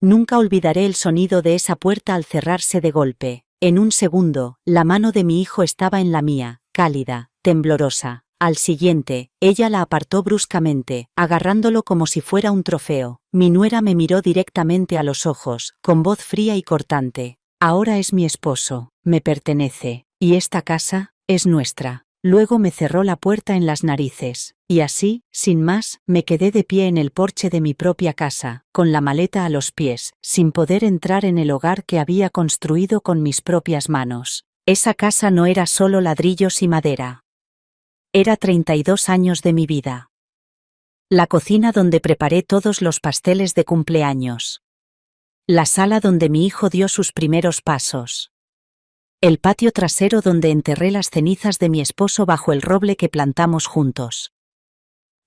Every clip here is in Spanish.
Nunca olvidaré el sonido de esa puerta al cerrarse de golpe. En un segundo, la mano de mi hijo estaba en la mía, cálida, temblorosa. Al siguiente, ella la apartó bruscamente, agarrándolo como si fuera un trofeo. Mi nuera me miró directamente a los ojos, con voz fría y cortante. Ahora es mi esposo, me pertenece, y esta casa es nuestra. Luego me cerró la puerta en las narices, y así, sin más, me quedé de pie en el porche de mi propia casa, con la maleta a los pies, sin poder entrar en el hogar que había construido con mis propias manos. Esa casa no era solo ladrillos y madera. Era 32 años de mi vida. La cocina donde preparé todos los pasteles de cumpleaños. La sala donde mi hijo dio sus primeros pasos. El patio trasero donde enterré las cenizas de mi esposo bajo el roble que plantamos juntos.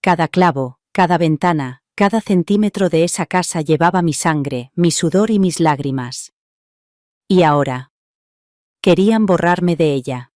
Cada clavo, cada ventana, cada centímetro de esa casa llevaba mi sangre, mi sudor y mis lágrimas. Y ahora. Querían borrarme de ella.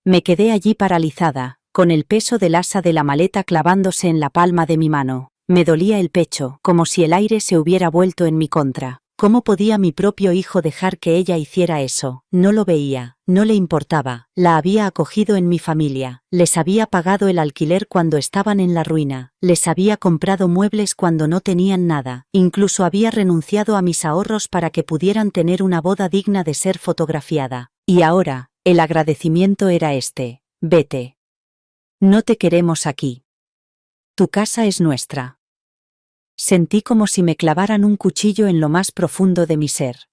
Me quedé allí paralizada, con el peso del asa de la maleta clavándose en la palma de mi mano. Me dolía el pecho, como si el aire se hubiera vuelto en mi contra. ¿Cómo podía mi propio hijo dejar que ella hiciera eso? No lo veía, no le importaba. La había acogido en mi familia, les había pagado el alquiler cuando estaban en la ruina, les había comprado muebles cuando no tenían nada, incluso había renunciado a mis ahorros para que pudieran tener una boda digna de ser fotografiada. Y ahora, el agradecimiento era este: vete. No te queremos aquí. Tu casa es nuestra. Sentí como si me clavaran un cuchillo en lo más profundo de mi ser.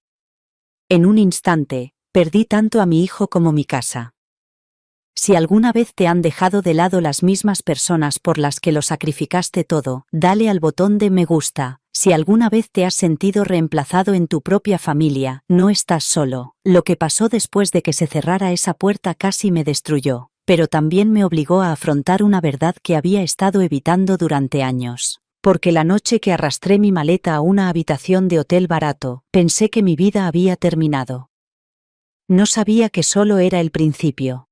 En un instante, perdí tanto a mi hijo como mi casa. Si alguna vez te han dejado de lado las mismas personas por las que lo sacrificaste todo, dale al botón de me gusta. Si alguna vez te has sentido reemplazado en tu propia familia, no estás solo. Lo que pasó después de que se cerrara esa puerta casi me destruyó, pero también me obligó a afrontar una verdad que había estado evitando durante años. Porque la noche que arrastré mi maleta a una habitación de hotel barato, pensé que mi vida había terminado. No sabía que solo era el principio.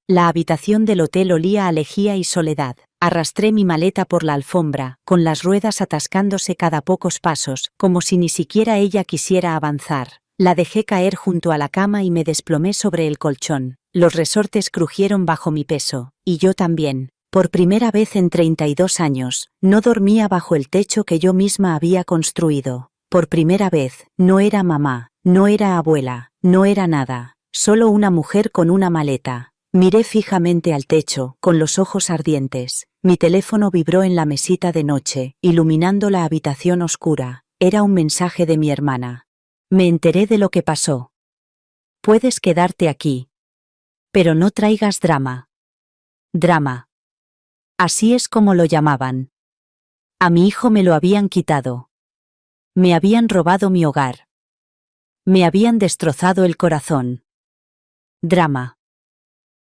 La habitación del hotel olía a lejía y soledad. Arrastré mi maleta por la alfombra, con las ruedas atascándose cada pocos pasos, como si ni siquiera ella quisiera avanzar. La dejé caer junto a la cama y me desplomé sobre el colchón. Los resortes crujieron bajo mi peso, y yo también. Por primera vez en 32 años, no dormía bajo el techo que yo misma había construido. Por primera vez, no era mamá, no era abuela, no era nada, solo una mujer con una maleta. Miré fijamente al techo, con los ojos ardientes. Mi teléfono vibró en la mesita de noche, iluminando la habitación oscura. Era un mensaje de mi hermana. Me enteré de lo que pasó. Puedes quedarte aquí. Pero no traigas drama. Drama. Así es como lo llamaban. A mi hijo me lo habían quitado. Me habían robado mi hogar. Me habían destrozado el corazón. Drama.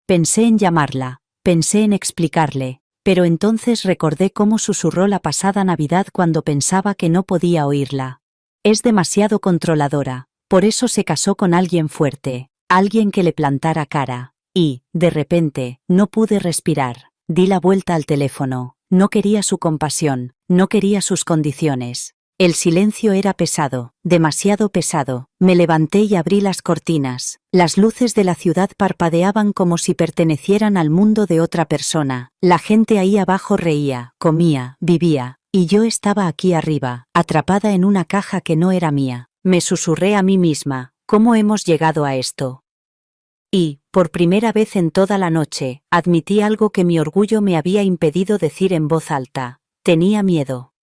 Pensé en llamarla, pensé en explicarle, pero entonces recordé cómo susurró la pasada Navidad cuando pensaba que no podía oírla. Es demasiado controladora, por eso se casó con alguien fuerte, alguien que le plantara cara, y, de repente, no pude respirar. Di la vuelta al teléfono. No quería su compasión, no quería sus condiciones. El silencio era pesado, demasiado pesado. Me levanté y abrí las cortinas. Las luces de la ciudad parpadeaban como si pertenecieran al mundo de otra persona. La gente ahí abajo reía, comía, vivía, y yo estaba aquí arriba, atrapada en una caja que no era mía. Me susurré a mí misma: ¿cómo hemos llegado a esto? Y, por primera vez en toda la noche, admití algo que mi orgullo me había impedido decir en voz alta. Tenía miedo.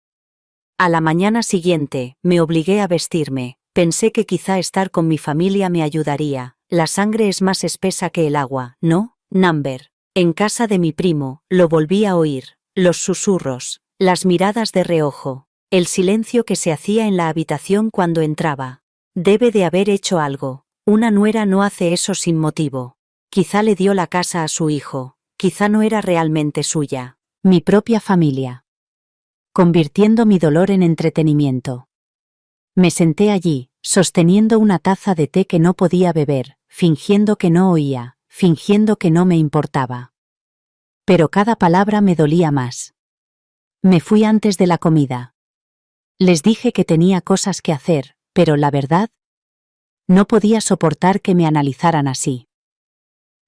A la mañana siguiente, me obligué a vestirme. Pensé que quizá estar con mi familia me ayudaría. La sangre es más espesa que el agua, ¿no, Number? En casa de mi primo, lo volví a oír. Los susurros, las miradas de reojo, el silencio que se hacía en la habitación cuando entraba. Debe de haber hecho algo. Una nuera no hace eso sin motivo. Quizá le dio la casa a su hijo, quizá no era realmente suya. Mi propia familia. Convirtiendo mi dolor en entretenimiento. Me senté allí, sosteniendo una taza de té que no podía beber, fingiendo que no oía, fingiendo que no me importaba. Pero cada palabra me dolía más. Me fui antes de la comida. Les dije que tenía cosas que hacer, pero la verdad, no podía soportar que me analizaran así.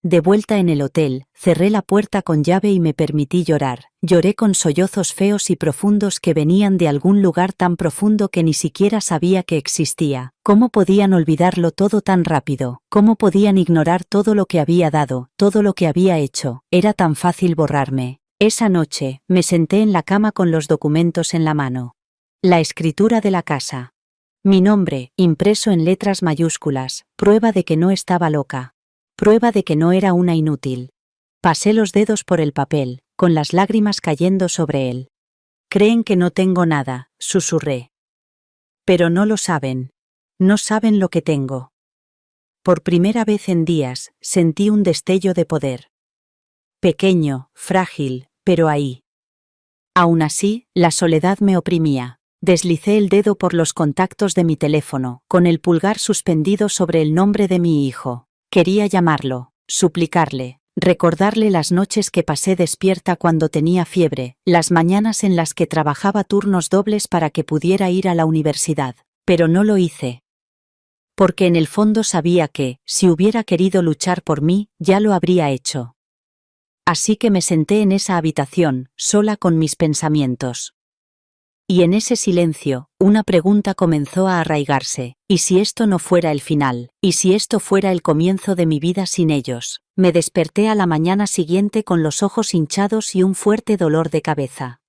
De vuelta en el hotel, cerré la puerta con llave y me permití llorar. Lloré con sollozos feos y profundos que venían de algún lugar tan profundo que ni siquiera sabía que existía. ¿Cómo podían olvidarlo todo tan rápido? ¿Cómo podían ignorar todo lo que había dado, todo lo que había hecho? Era tan fácil borrarme. Esa noche, me senté en la cama con los documentos en la mano. La escritura de la casa. Mi nombre, impreso en letras mayúsculas, prueba de que no estaba loca. Prueba de que no era una inútil. Pasé los dedos por el papel, con las lágrimas cayendo sobre él. Creen que no tengo nada, susurré. Pero no lo saben. No saben lo que tengo. Por primera vez en días, sentí un destello de poder. Pequeño, frágil, pero ahí. Aún así, la soledad me oprimía. Deslicé el dedo por los contactos de mi teléfono, con el pulgar suspendido sobre el nombre de mi hijo. Quería llamarlo, suplicarle, recordarle las noches que pasé despierta cuando tenía fiebre, las mañanas en las que trabajaba turnos dobles para que pudiera ir a la universidad, pero no lo hice. Porque en el fondo sabía que, si hubiera querido luchar por mí, ya lo habría hecho. Así que me senté en esa habitación, sola con mis pensamientos. Y en ese silencio, una pregunta comenzó a arraigarse. ¿Y si esto no fuera el final? ¿Y si esto fuera el comienzo de mi vida sin ellos? Me desperté a la mañana siguiente con los ojos hinchados y un fuerte dolor de cabeza.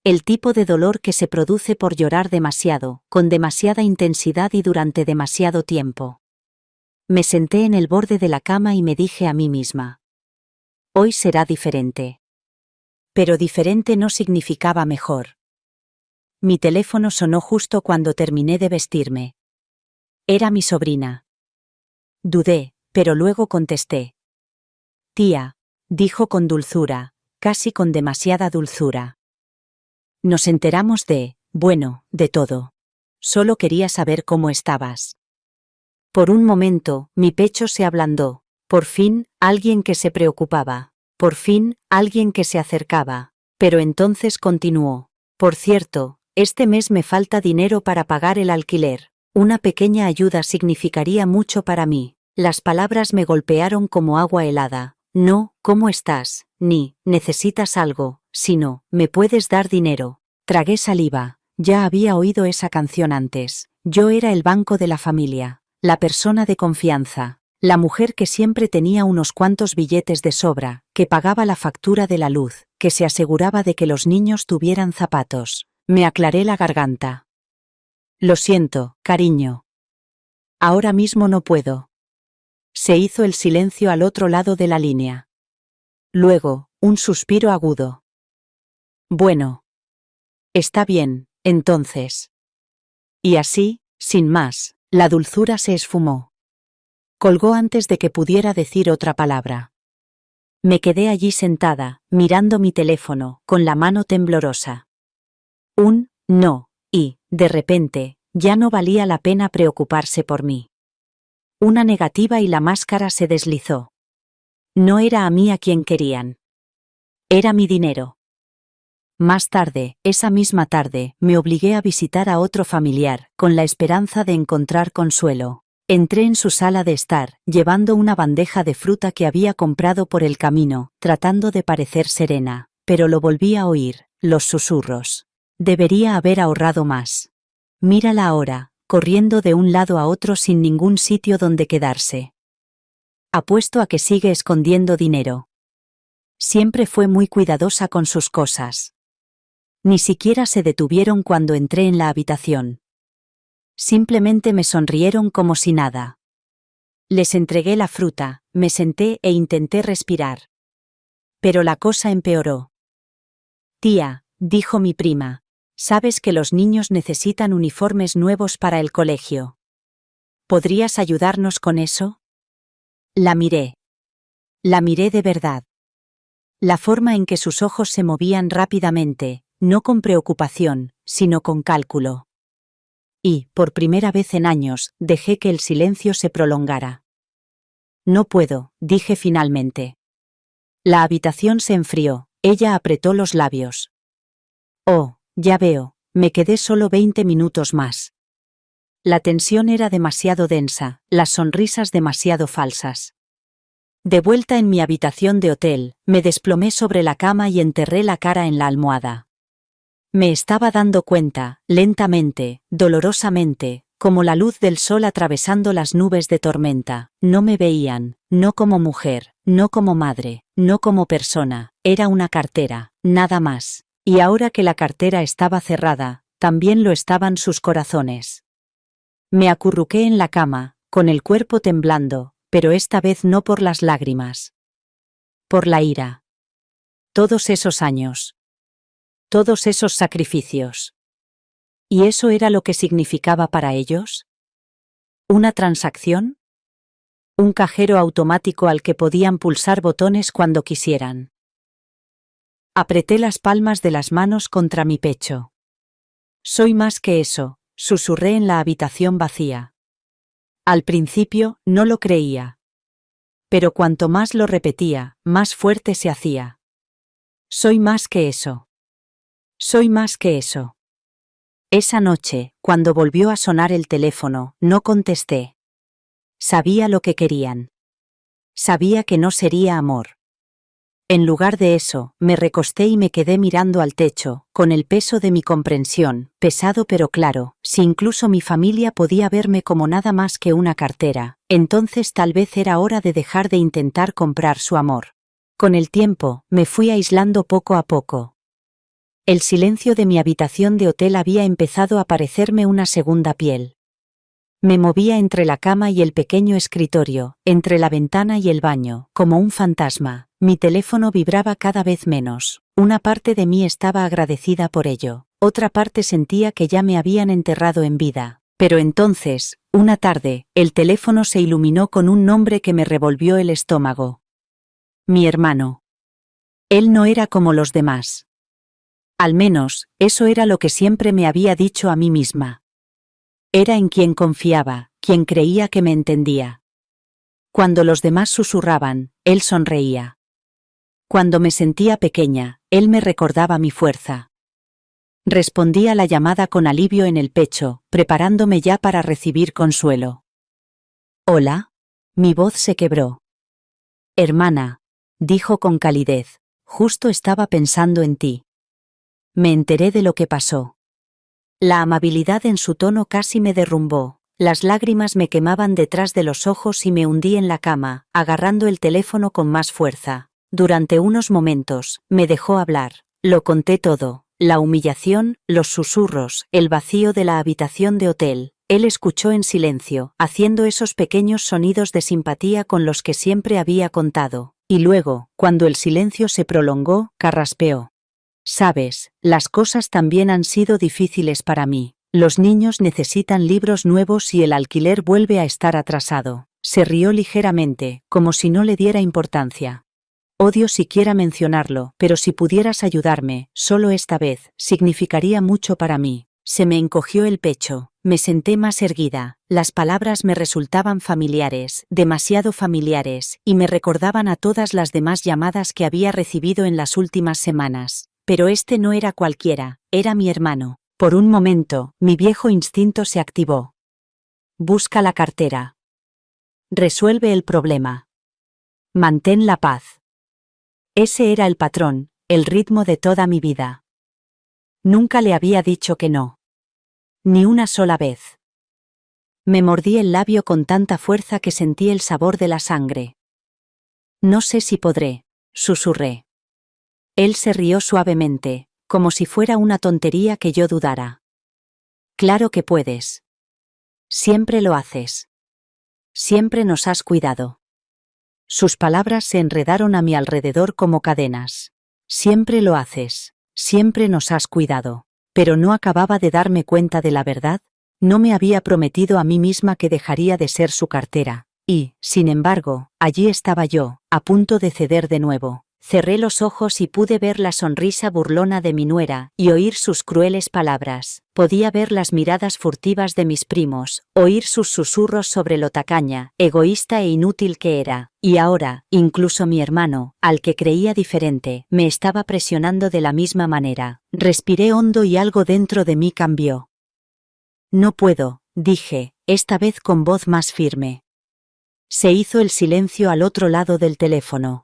El tipo de dolor que se produce por llorar demasiado, con demasiada intensidad y durante demasiado tiempo. Me senté en el borde de la cama y me dije a mí misma: hoy será diferente. Pero diferente no significaba mejor. Mi teléfono sonó justo cuando terminé de vestirme. Era mi sobrina. Dudé, pero luego contesté. Tía, dijo con dulzura, casi con demasiada dulzura. Nos enteramos de todo. Solo quería saber cómo estabas. Por un momento, mi pecho se ablandó. Por fin, alguien que se preocupaba. Por fin, alguien que se acercaba. Pero entonces continuó. Por cierto, este mes me falta dinero para pagar el alquiler. Una pequeña ayuda significaría mucho para mí. Las palabras me golpearon como agua helada. No, ¿cómo estás? Ni, ¿necesitas algo? Sino, ¿me puedes dar dinero? Tragué saliva. Ya había oído esa canción antes. Yo era el banco de la familia, la persona de confianza, la mujer que siempre tenía unos cuantos billetes de sobra, que pagaba la factura de la luz, que se aseguraba de que los niños tuvieran zapatos. Me aclaré la garganta. Lo siento, cariño. Ahora mismo no puedo. Se hizo el silencio al otro lado de la línea. Luego, un suspiro agudo. Bueno. Está bien, entonces. Y así, sin más, la dulzura se esfumó. Colgó antes de que pudiera decir otra palabra. Me quedé allí sentada, mirando mi teléfono, con la mano temblorosa. No, y, de repente, ya no valía la pena preocuparse por mí. Una negativa y la máscara se deslizó. No era a mí a quien querían. Era mi dinero. Más tarde, esa misma tarde, me obligué a visitar a otro familiar, con la esperanza de encontrar consuelo. Entré en su sala de estar, llevando una bandeja de fruta que había comprado por el camino, tratando de parecer serena, pero lo volví a oír, los susurros. Debería haber ahorrado más. Mírala ahora, corriendo de un lado a otro sin ningún sitio donde quedarse. Apuesto a que sigue escondiendo dinero. Siempre fue muy cuidadosa con sus cosas. Ni siquiera se detuvieron cuando entré en la habitación. Simplemente me sonrieron como si nada. Les entregué la fruta, me senté e intenté respirar. Pero la cosa empeoró. Tía, dijo mi prima, sabes que los niños necesitan uniformes nuevos para el colegio. ¿Podrías ayudarnos con eso? La miré. La miré de verdad. La forma en que sus ojos se movían rápidamente, no con preocupación, sino con cálculo. Y, por primera vez en años, dejé que el silencio se prolongara. No puedo, dije finalmente. La habitación se enfrió, ella apretó los labios. Oh, ya veo, Me quedé solo 20 minutos más. La tensión era demasiado densa, las sonrisas demasiado falsas. De vuelta en mi habitación de hotel, me desplomé sobre la cama y enterré la cara en la almohada. Me estaba dando cuenta, lentamente, dolorosamente, como la luz del sol atravesando las nubes de tormenta. No me veían, no como mujer, no como madre, no como persona, era una cartera, nada más. Y ahora que la cartera estaba cerrada, también lo estaban sus corazones. Me acurruqué en la cama, con el cuerpo temblando, pero esta vez no por las lágrimas. Por la ira. Todos esos años. Todos esos sacrificios. ¿Y eso era lo que significaba para ellos? ¿Una transacción? Un cajero automático al que podían pulsar botones cuando quisieran. Apreté las palmas de las manos contra mi pecho. Soy más que eso, susurré en la habitación vacía. Al principio, no lo creía. Pero cuanto más lo repetía, más fuerte se hacía. Soy más que eso. Soy más que eso. Esa noche, cuando volvió a sonar el teléfono, no contesté. Sabía lo que querían. Sabía que no sería amor. En lugar de eso, me recosté y me quedé mirando al techo, con el peso de mi comprensión, pesado pero claro. Si incluso mi familia podía verme como nada más que una cartera, entonces tal vez era hora de dejar de intentar comprar su amor. Con el tiempo, me fui aislando poco a poco. El silencio de mi habitación de hotel había empezado a parecerme una segunda piel. Me movía entre la cama y el pequeño escritorio, entre la ventana y el baño, como un fantasma. Mi teléfono vibraba cada vez menos. Una parte de mí estaba agradecida por ello. Otra parte sentía que ya me habían enterrado en vida. Pero entonces, una tarde, el teléfono se iluminó con un nombre que me revolvió el estómago. Mi hermano. Él no era como los demás. Al menos, eso era lo que siempre me había dicho a mí misma. Era en quien confiaba, quien creía que me entendía. Cuando los demás susurraban, él sonreía. Cuando me sentía pequeña, él me recordaba mi fuerza. Respondí a la llamada con alivio en el pecho, preparándome ya para recibir consuelo. «Hola». Mi voz se quebró. «Hermana», dijo con calidez, «justo estaba pensando en ti». Me enteré de lo que pasó. La amabilidad en su tono casi me derrumbó. Las lágrimas me quemaban detrás de los ojos y me hundí en la cama, agarrando el teléfono con más fuerza. Durante unos momentos, me dejó hablar. Lo conté todo, la humillación, los susurros, el vacío de la habitación de hotel. Él escuchó en silencio, haciendo esos pequeños sonidos de simpatía con los que siempre había contado. Y luego, cuando el silencio se prolongó, carraspeó. «Sabes, las cosas también han sido difíciles para mí. Los niños necesitan libros nuevos y el alquiler vuelve a estar atrasado». Se rió ligeramente, como si no le diera importancia. «Odio siquiera mencionarlo, pero si pudieras ayudarme, solo esta vez, significaría mucho para mí». Se me encogió el pecho, me senté más erguida, las palabras me resultaban familiares, demasiado familiares, y me recordaban a todas las demás llamadas que había recibido en las últimas semanas. Pero este no era cualquiera, era mi hermano. Por un momento, mi viejo instinto se activó. Busca la cartera. Resuelve el problema. Mantén la paz. Ese era el patrón, el ritmo de toda mi vida. Nunca le había dicho que no. Ni una sola vez. Me mordí el labio con tanta fuerza que sentí el sabor de la sangre. «No sé si podré», susurré. Él se rió suavemente, como si fuera una tontería que yo dudara. «Claro que puedes. Siempre lo haces. Siempre nos has cuidado». Sus palabras se enredaron a mi alrededor como cadenas. «Siempre lo haces. Siempre nos has cuidado». Pero no acababa de darme cuenta de la verdad. No me había prometido a mí misma que dejaría de ser su cartera. Y, sin embargo, allí estaba yo, a punto de ceder de nuevo. Cerré los ojos y pude ver la sonrisa burlona de mi nuera y oír sus crueles palabras. Podía ver las miradas furtivas de mis primos, oír sus susurros sobre lo tacaña, egoísta e inútil que era. Y ahora, incluso mi hermano, al que creía diferente, me estaba presionando de la misma manera. Respiré hondo y algo dentro de mí cambió. No puedo, dije, esta vez con voz más firme. Se hizo el silencio al otro lado del teléfono.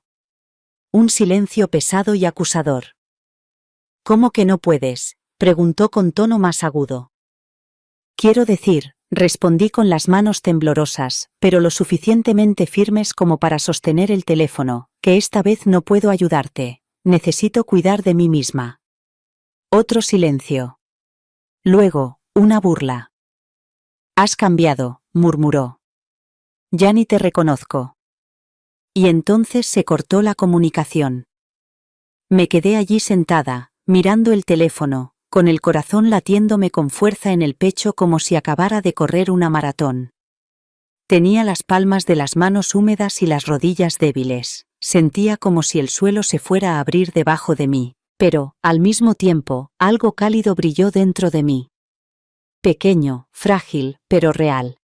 Un silencio pesado y acusador. ¿Cómo que no puedes?, preguntó con tono más agudo. Quiero decir, respondí con las manos temblorosas, pero lo suficientemente firmes como para sostener el teléfono, que esta vez no puedo ayudarte. Necesito cuidar de mí misma. Otro silencio. Luego, una burla. Has cambiado, murmuró. Ya ni te reconozco. Y entonces se cortó la comunicación. Me quedé allí sentada, mirando el teléfono, con el corazón latiéndome con fuerza en el pecho como si acabara de correr una maratón. Tenía las palmas de las manos húmedas y las rodillas débiles. Sentía como si el suelo se fuera a abrir debajo de mí, pero, al mismo tiempo, algo cálido brilló dentro de mí. Pequeño, frágil, pero real.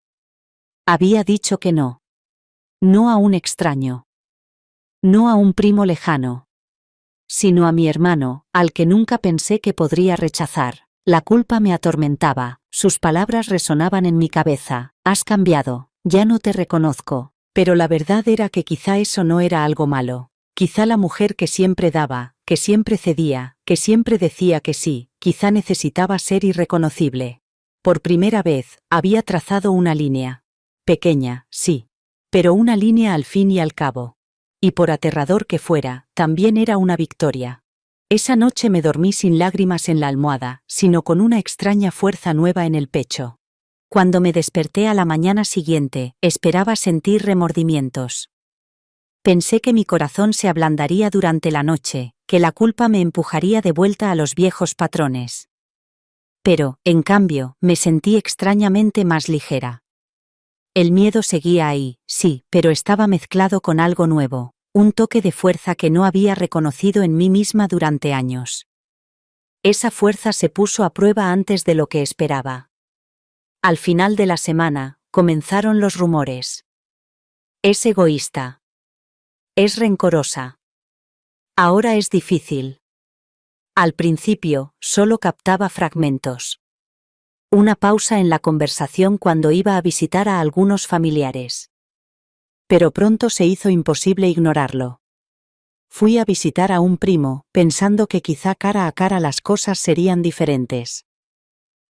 Había dicho que no. No a un extraño. No a un primo lejano. Sino a mi hermano, al que nunca pensé que podría rechazar. La culpa me atormentaba, sus palabras resonaban en mi cabeza. Has cambiado, ya no te reconozco. Pero la verdad era que quizá eso no era algo malo. Quizá la mujer que siempre daba, que siempre cedía, que siempre decía que sí, quizá necesitaba ser irreconocible. Por primera vez, había trazado una línea. Pequeña, sí. Pero una línea al fin y al cabo. Y por aterrador que fuera, también era una victoria. Esa noche me dormí sin lágrimas en la almohada, sino con una extraña fuerza nueva en el pecho. Cuando me desperté a la mañana siguiente, esperaba sentir remordimientos. Pensé que mi corazón se ablandaría durante la noche, que la culpa me empujaría de vuelta a los viejos patrones. Pero, en cambio, me sentí extrañamente más ligera. El miedo seguía ahí, sí, pero estaba mezclado con algo nuevo, un toque de fuerza que no había reconocido en mí misma durante años. Esa fuerza se puso a prueba antes de lo que esperaba. Al final de la semana, comenzaron los rumores. Es egoísta. Es rencorosa. Ahora es difícil. Al principio, solo captaba fragmentos. Una pausa en la conversación cuando iba a visitar a algunos familiares. Pero pronto se hizo imposible ignorarlo. Fui a visitar a un primo, pensando que quizá cara a cara las cosas serían diferentes.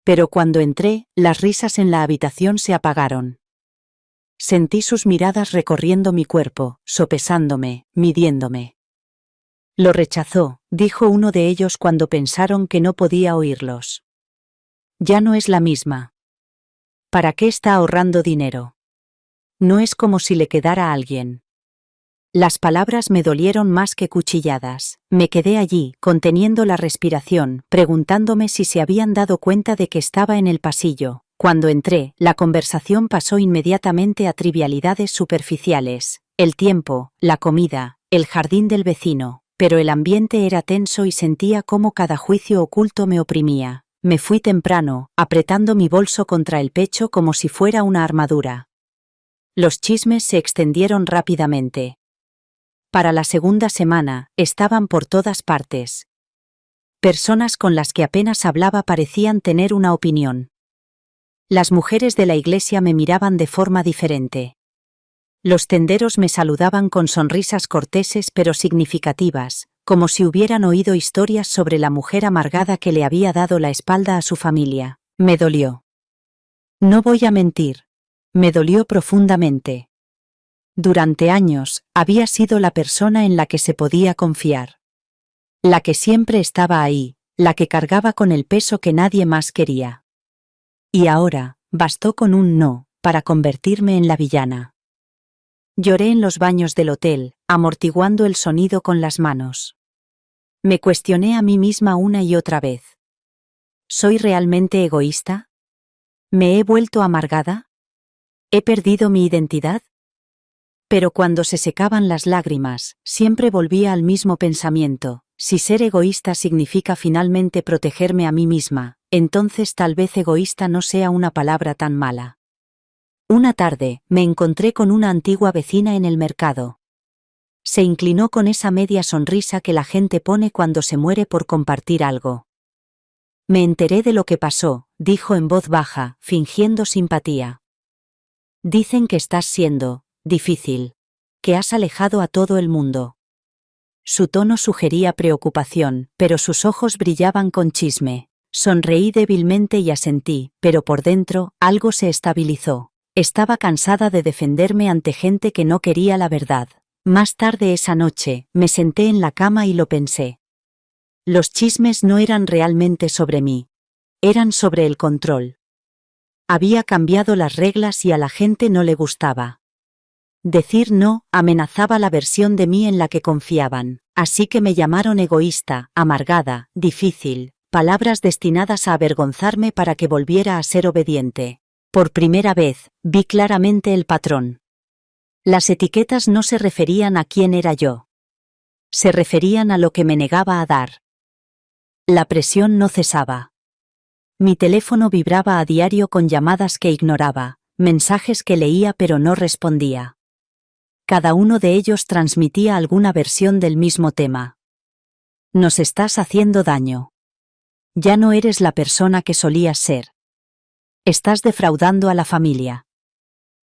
Pero cuando entré, las risas en la habitación se apagaron. Sentí sus miradas recorriendo mi cuerpo, sopesándome, midiéndome. Lo rechazó, dijo uno de ellos cuando pensaron que no podía oírlos. Ya no es la misma. ¿Para qué está ahorrando dinero? No es como si le quedara a alguien. Las palabras me dolieron más que cuchilladas. Me quedé allí, conteniendo la respiración, preguntándome si se habían dado cuenta de que estaba en el pasillo. Cuando entré, la conversación pasó inmediatamente a trivialidades superficiales. El tiempo, la comida, el jardín del vecino. Pero el ambiente era tenso y sentía cómo cada juicio oculto me oprimía. Me fui temprano, apretando mi bolso contra el pecho como si fuera una armadura. Los chismes se extendieron rápidamente. Para la segunda semana, estaban por todas partes. Personas con las que apenas hablaba parecían tener una opinión. Las mujeres de la iglesia me miraban de forma diferente. Los tenderos me saludaban con sonrisas corteses pero significativas, como si hubieran oído historias sobre la mujer amargada que le había dado la espalda a su familia. Me dolió. No voy a mentir. Me dolió profundamente. Durante años, había sido la persona en la que se podía confiar. La que siempre estaba ahí, la que cargaba con el peso que nadie más quería. Y ahora, bastó con un no, para convertirme en la villana. Lloré en los baños del hotel, amortiguando el sonido con las manos. Me cuestioné a mí misma una y otra vez. ¿Soy realmente egoísta? ¿Me he vuelto amargada? ¿He perdido mi identidad? Pero cuando se secaban las lágrimas, siempre volvía al mismo pensamiento: si ser egoísta significa finalmente protegerme a mí misma, entonces tal vez egoísta no sea una palabra tan mala. Una tarde, me encontré con una antigua vecina en el mercado. Se inclinó con esa media sonrisa que la gente pone cuando se muere por compartir algo. Me enteré de lo que pasó, dijo en voz baja, fingiendo simpatía. Dicen que estás siendo difícil, que has alejado a todo el mundo. Su tono sugería preocupación, pero sus ojos brillaban con chisme. Sonreí débilmente y asentí, pero por dentro, algo se estabilizó. Estaba cansada de defenderme ante gente que no quería la verdad. Más tarde esa noche, me senté en la cama y lo pensé. Los chismes no eran realmente sobre mí. Eran sobre el control. Había cambiado las reglas y a la gente no le gustaba. Decir no amenazaba la versión de mí en la que confiaban, así que me llamaron egoísta, amargada, difícil, palabras destinadas a avergonzarme para que volviera a ser obediente. Por primera vez, vi claramente el patrón. Las etiquetas no se referían a quién era yo. Se referían a lo que me negaba a dar. La presión no cesaba. Mi teléfono vibraba a diario con llamadas que ignoraba, mensajes que leía pero no respondía. Cada uno de ellos transmitía alguna versión del mismo tema. Nos estás haciendo daño. Ya no eres la persona que solías ser. Estás defraudando a la familia.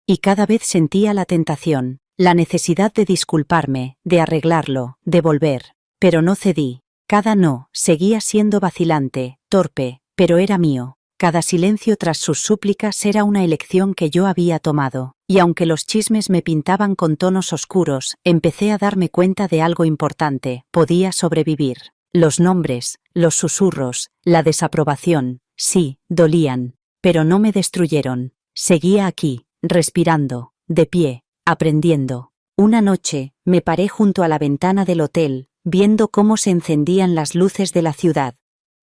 Y cada vez sentía la tentación, la necesidad de disculparme, de arreglarlo, de volver. Pero no cedí. Cada no seguía siendo vacilante, torpe, pero era mío. Cada silencio tras sus súplicas era una elección que yo había tomado, y aunque los chismes me pintaban con tonos oscuros, empecé a darme cuenta de algo importante: podía sobrevivir. Los nombres, los susurros, la desaprobación, sí, dolían, pero no me destruyeron. Seguía aquí, respirando, de pie, aprendiendo. Una noche, me paré junto a la ventana del hotel, viendo cómo se encendían las luces de la ciudad.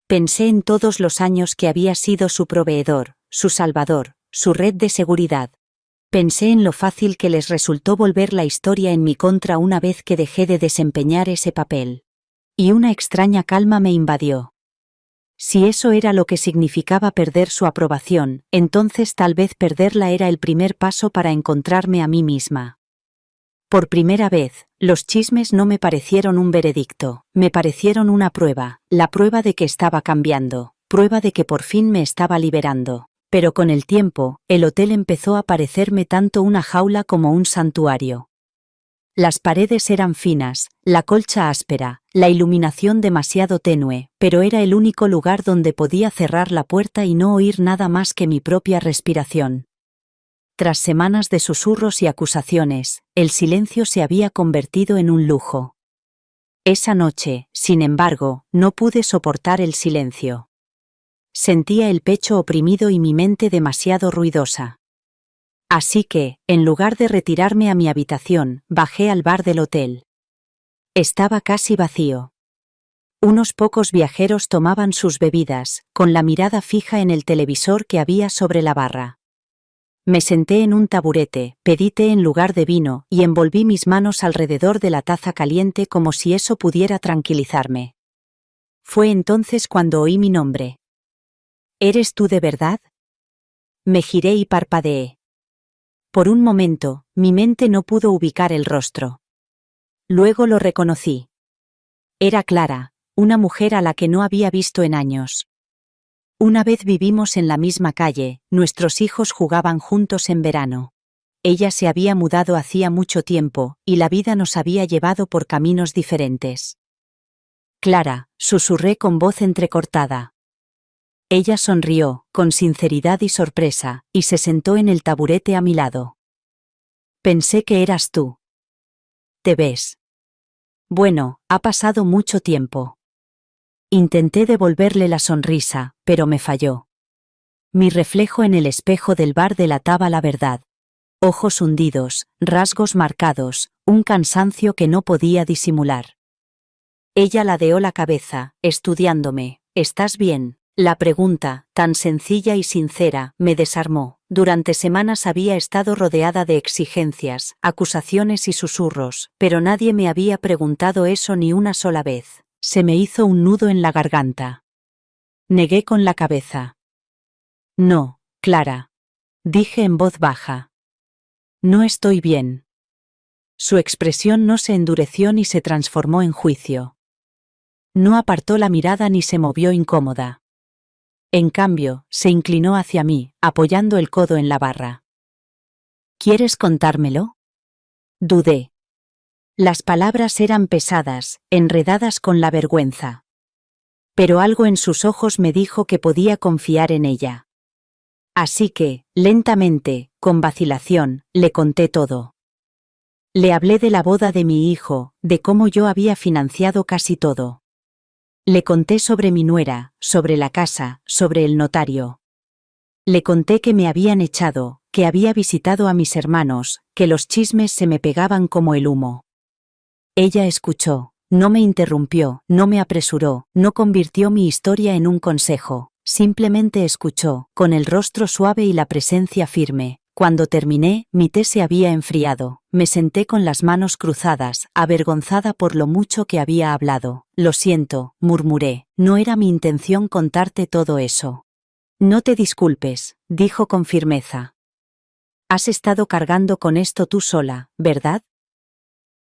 Pensé en todos los años que había sido su proveedor, su salvador, su red de seguridad. Pensé en lo fácil que les resultó volver la historia en mi contra una vez que dejé de desempeñar ese papel. Y una extraña calma me invadió. Si eso era lo que significaba perder su aprobación, entonces tal vez perderla era el primer paso para encontrarme a mí misma. Por primera vez, los chismes no me parecieron un veredicto, me parecieron una prueba, la prueba de que estaba cambiando, prueba de que por fin me estaba liberando. Pero con el tiempo, el hotel empezó a parecerme tanto una jaula como un santuario. Las paredes eran finas, la colcha áspera, la iluminación demasiado tenue, pero era el único lugar donde podía cerrar la puerta y no oír nada más que mi propia respiración. Tras semanas de susurros y acusaciones, el silencio se había convertido en un lujo. Esa noche, sin embargo, no pude soportar el silencio. Sentía el pecho oprimido y mi mente demasiado ruidosa. Así que, en lugar de retirarme a mi habitación, bajé al bar del hotel. Estaba casi vacío. Unos pocos viajeros tomaban sus bebidas, con la mirada fija en el televisor que había sobre la barra. Me senté en un taburete, pedí té en lugar de vino y envolví mis manos alrededor de la taza caliente como si eso pudiera tranquilizarme. Fue entonces cuando oí mi nombre. ¿Eres tú de verdad? Me giré y parpadeé. Por un momento, mi mente no pudo ubicar el rostro. Luego lo reconocí. Era Clara, una mujer a la que no había visto en años. Una vez vivimos en la misma calle, nuestros hijos jugaban juntos en verano. Ella se había mudado hacía mucho tiempo, y la vida nos había llevado por caminos diferentes. Clara, susurré con voz entrecortada. Ella sonrió, con sinceridad y sorpresa, y se sentó en el taburete a mi lado. Pensé que eras tú. ¿Te ves? Bueno, ha pasado mucho tiempo. Intenté devolverle la sonrisa, pero me falló. Mi reflejo en el espejo del bar delataba la verdad. Ojos hundidos, rasgos marcados, un cansancio que no podía disimular. Ella ladeó la cabeza, estudiándome. ¿Estás bien? La pregunta, tan sencilla y sincera, me desarmó. Durante semanas había estado rodeada de exigencias, acusaciones y susurros, pero nadie me había preguntado eso ni una sola vez. Se me hizo un nudo en la garganta. Negué con la cabeza. No, Clara. Dije en voz baja. No estoy bien. Su expresión no se endureció ni se transformó en juicio. No apartó la mirada ni se movió incómoda. En cambio, se inclinó hacia mí, apoyando el codo en la barra. ¿Quieres contármelo? Dudé. Las palabras eran pesadas, enredadas con la vergüenza. Pero algo en sus ojos me dijo que podía confiar en ella. Así que, lentamente, con vacilación, le conté todo. Le hablé de la boda de mi hijo, de cómo yo había financiado casi todo. Le conté sobre mi nuera, sobre la casa, sobre el notario. Le conté que me habían echado, que había visitado a mis hermanos, que los chismes se me pegaban como el humo. Ella escuchó, no me interrumpió, no me apresuró, no convirtió mi historia en un consejo, simplemente escuchó, con el rostro suave y la presencia firme. Cuando terminé, mi té se había enfriado. Me senté con las manos cruzadas, avergonzada por lo mucho que había hablado. Lo siento, murmuré, no era mi intención contarte todo eso. No te disculpes, dijo con firmeza. Has estado cargando con esto tú sola, ¿verdad?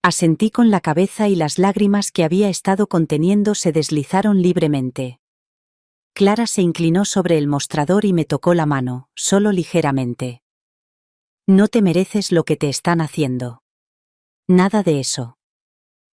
Asentí con la cabeza y las lágrimas que había estado conteniendo se deslizaron libremente. Clara se inclinó sobre el mostrador y me tocó la mano, solo ligeramente. No te mereces lo que te están haciendo. Nada de eso.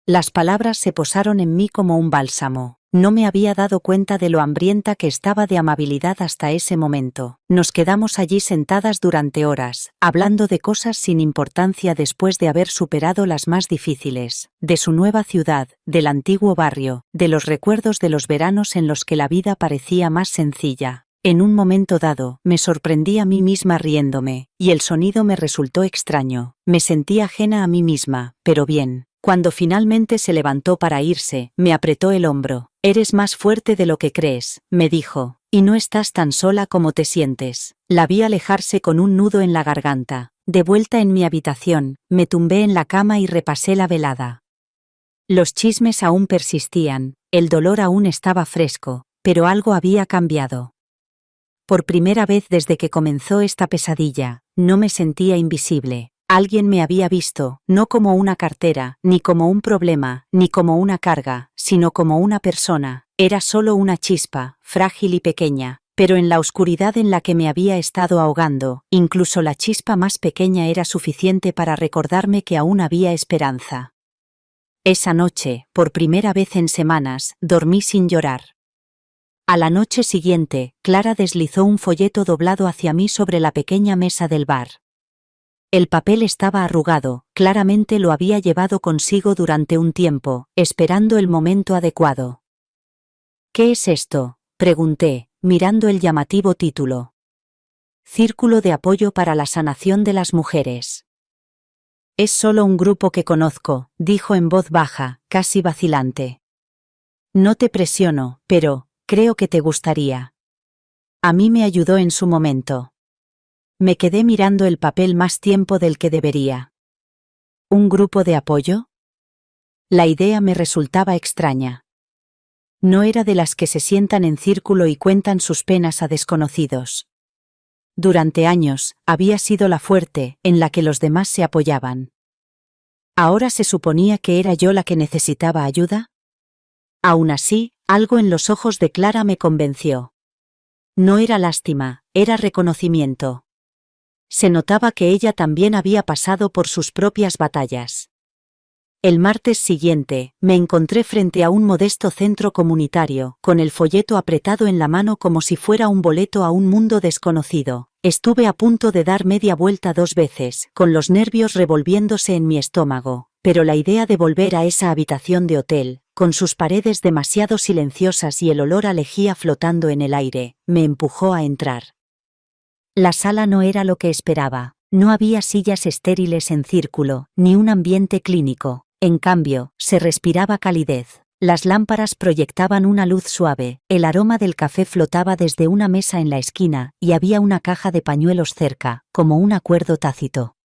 Las palabras se posaron en mí como un bálsamo. No me había dado cuenta de lo hambrienta que estaba de amabilidad hasta ese momento. Nos quedamos allí sentadas durante horas, hablando de cosas sin importancia después de haber superado las más difíciles, de su nueva ciudad, del antiguo barrio, de los recuerdos de los veranos en los que la vida parecía más sencilla. En un momento dado, me sorprendí a mí misma riéndome, y el sonido me resultó extraño. Me sentí ajena a mí misma, pero bien. Cuando finalmente se levantó para irse, me apretó el hombro. Eres más fuerte de lo que crees, me dijo, y no estás tan sola como te sientes. La vi alejarse con un nudo en la garganta. De vuelta en mi habitación, me tumbé en la cama y repasé la velada. Los chismes aún persistían, el dolor aún estaba fresco, pero algo había cambiado. Por primera vez desde que comenzó esta pesadilla, no me sentía invisible. Alguien me había visto, no como una cartera, ni como un problema, ni como una carga, sino como una persona. Era solo una chispa, frágil y pequeña, pero en la oscuridad en la que me había estado ahogando, incluso la chispa más pequeña era suficiente para recordarme que aún había esperanza. Esa noche, por primera vez en semanas, dormí sin llorar. A la noche siguiente, Clara deslizó un folleto doblado hacia mí sobre la pequeña mesa del bar. El papel estaba arrugado, claramente lo había llevado consigo durante un tiempo, esperando el momento adecuado. ¿Qué es esto?, pregunté, mirando el llamativo título. Círculo de apoyo para la sanación de las mujeres. Es solo un grupo que conozco, dijo en voz baja, casi vacilante. No te presiono, pero creo que te gustaría. A mí me ayudó en su momento. Me quedé mirando el papel más tiempo del que debería. ¿Un grupo de apoyo? La idea me resultaba extraña. No era de las que se sientan en círculo y cuentan sus penas a desconocidos. Durante años, había sido la fuerte, en la que los demás se apoyaban. ¿Ahora se suponía que era yo la que necesitaba ayuda? Aún así, algo en los ojos de Clara me convenció. No era lástima, era reconocimiento. Se notaba que ella también había pasado por sus propias batallas. El martes siguiente, me encontré frente a un modesto centro comunitario, con el folleto apretado en la mano como si fuera un boleto a un mundo desconocido. Estuve a punto de dar media vuelta 2 veces, con los nervios revolviéndose en mi estómago, pero la idea de volver a esa habitación de hotel, con sus paredes demasiado silenciosas y el olor a lejía flotando en el aire, me empujó a entrar. La sala no era lo que esperaba. No había sillas estériles en círculo, ni un ambiente clínico. En cambio, se respiraba calidez. Las lámparas proyectaban una luz suave, el aroma del café flotaba desde una mesa en la esquina y había una caja de pañuelos cerca, como un acuerdo tácito.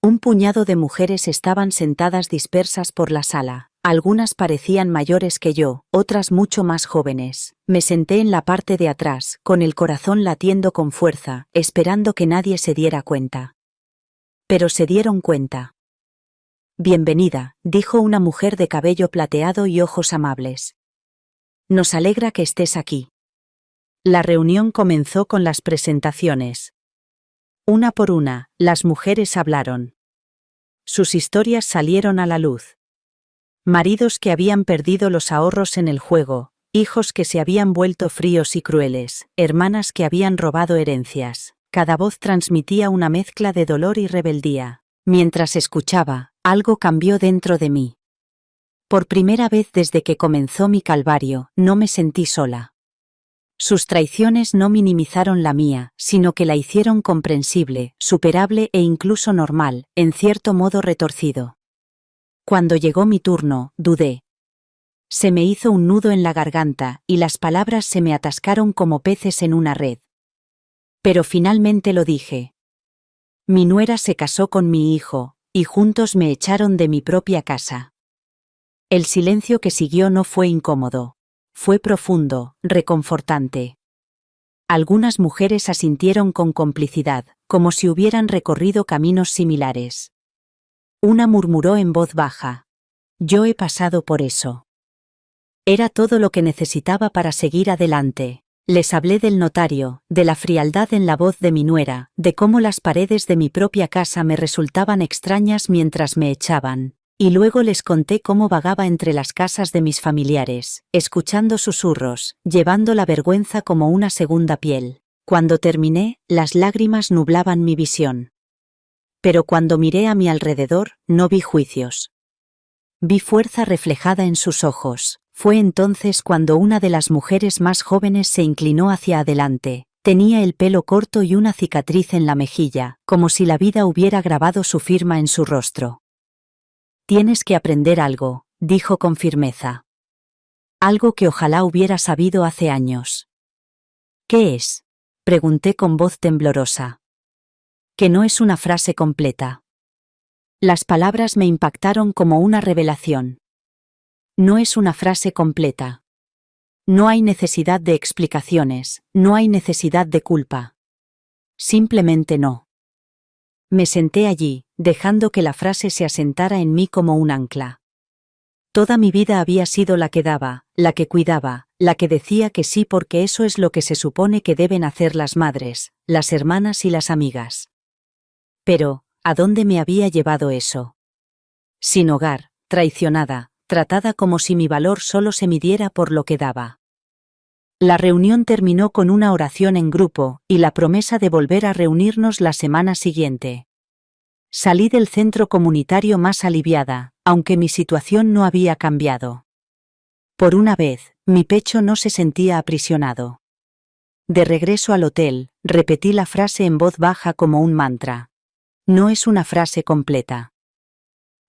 Un puñado de mujeres estaban sentadas dispersas por la sala. Algunas parecían mayores que yo, otras mucho más jóvenes. Me senté en la parte de atrás, con el corazón latiendo con fuerza, esperando que nadie se diera cuenta. Pero se dieron cuenta. «Bienvenida», dijo una mujer de cabello plateado y ojos amables. «Nos alegra que estés aquí». La reunión comenzó con las presentaciones. Una por una, las mujeres hablaron. Sus historias salieron a la luz. Maridos que habían perdido los ahorros en el juego, hijos que se habían vuelto fríos y crueles, hermanas que habían robado herencias. Cada voz transmitía una mezcla de dolor y rebeldía. Mientras escuchaba, algo cambió dentro de mí. Por primera vez desde que comenzó mi calvario, no me sentí sola. Sus traiciones no minimizaron la mía, sino que la hicieron comprensible, superable e incluso normal, en cierto modo retorcido. Cuando llegó mi turno, dudé. Se me hizo un nudo en la garganta, y las palabras se me atascaron como peces en una red. Pero finalmente lo dije. Mi nuera se casó con mi hijo, y juntos me echaron de mi propia casa. El silencio que siguió no fue incómodo. Fue profundo, reconfortante. Algunas mujeres asintieron con complicidad, como si hubieran recorrido caminos similares. Una murmuró en voz baja. «Yo he pasado por eso». Era todo lo que necesitaba para seguir adelante. Les hablé del notario, de la frialdad en la voz de mi nuera, de cómo las paredes de mi propia casa me resultaban extrañas mientras me echaban. Y luego les conté cómo vagaba entre las casas de mis familiares, escuchando susurros, llevando la vergüenza como una segunda piel. Cuando terminé, las lágrimas nublaban mi visión. Pero cuando miré a mi alrededor, no vi juicios. Vi fuerza reflejada en sus ojos. Fue entonces cuando una de las mujeres más jóvenes se inclinó hacia adelante. Tenía el pelo corto y una cicatriz en la mejilla, como si la vida hubiera grabado su firma en su rostro. «Tienes que aprender algo», dijo con firmeza. «Algo que ojalá hubiera sabido hace años». «¿Qué es?», pregunté con voz temblorosa. «Que no es una frase completa». Las palabras me impactaron como una revelación. No es una frase completa. No hay necesidad de explicaciones, no hay necesidad de culpa. Simplemente no. Me senté allí, dejando que la frase se asentara en mí como un ancla. Toda mi vida había sido la que daba, la que cuidaba, la que decía que sí porque eso es lo que se supone que deben hacer las madres, las hermanas y las amigas. Pero, ¿a dónde me había llevado eso? Sin hogar, traicionada, tratada como si mi valor solo se midiera por lo que daba. La reunión terminó con una oración en grupo y la promesa de volver a reunirnos la semana siguiente. Salí del centro comunitario más aliviada, aunque mi situación no había cambiado. Por una vez, mi pecho no se sentía aprisionado. De regreso al hotel, repetí la frase en voz baja como un mantra. No es una frase completa.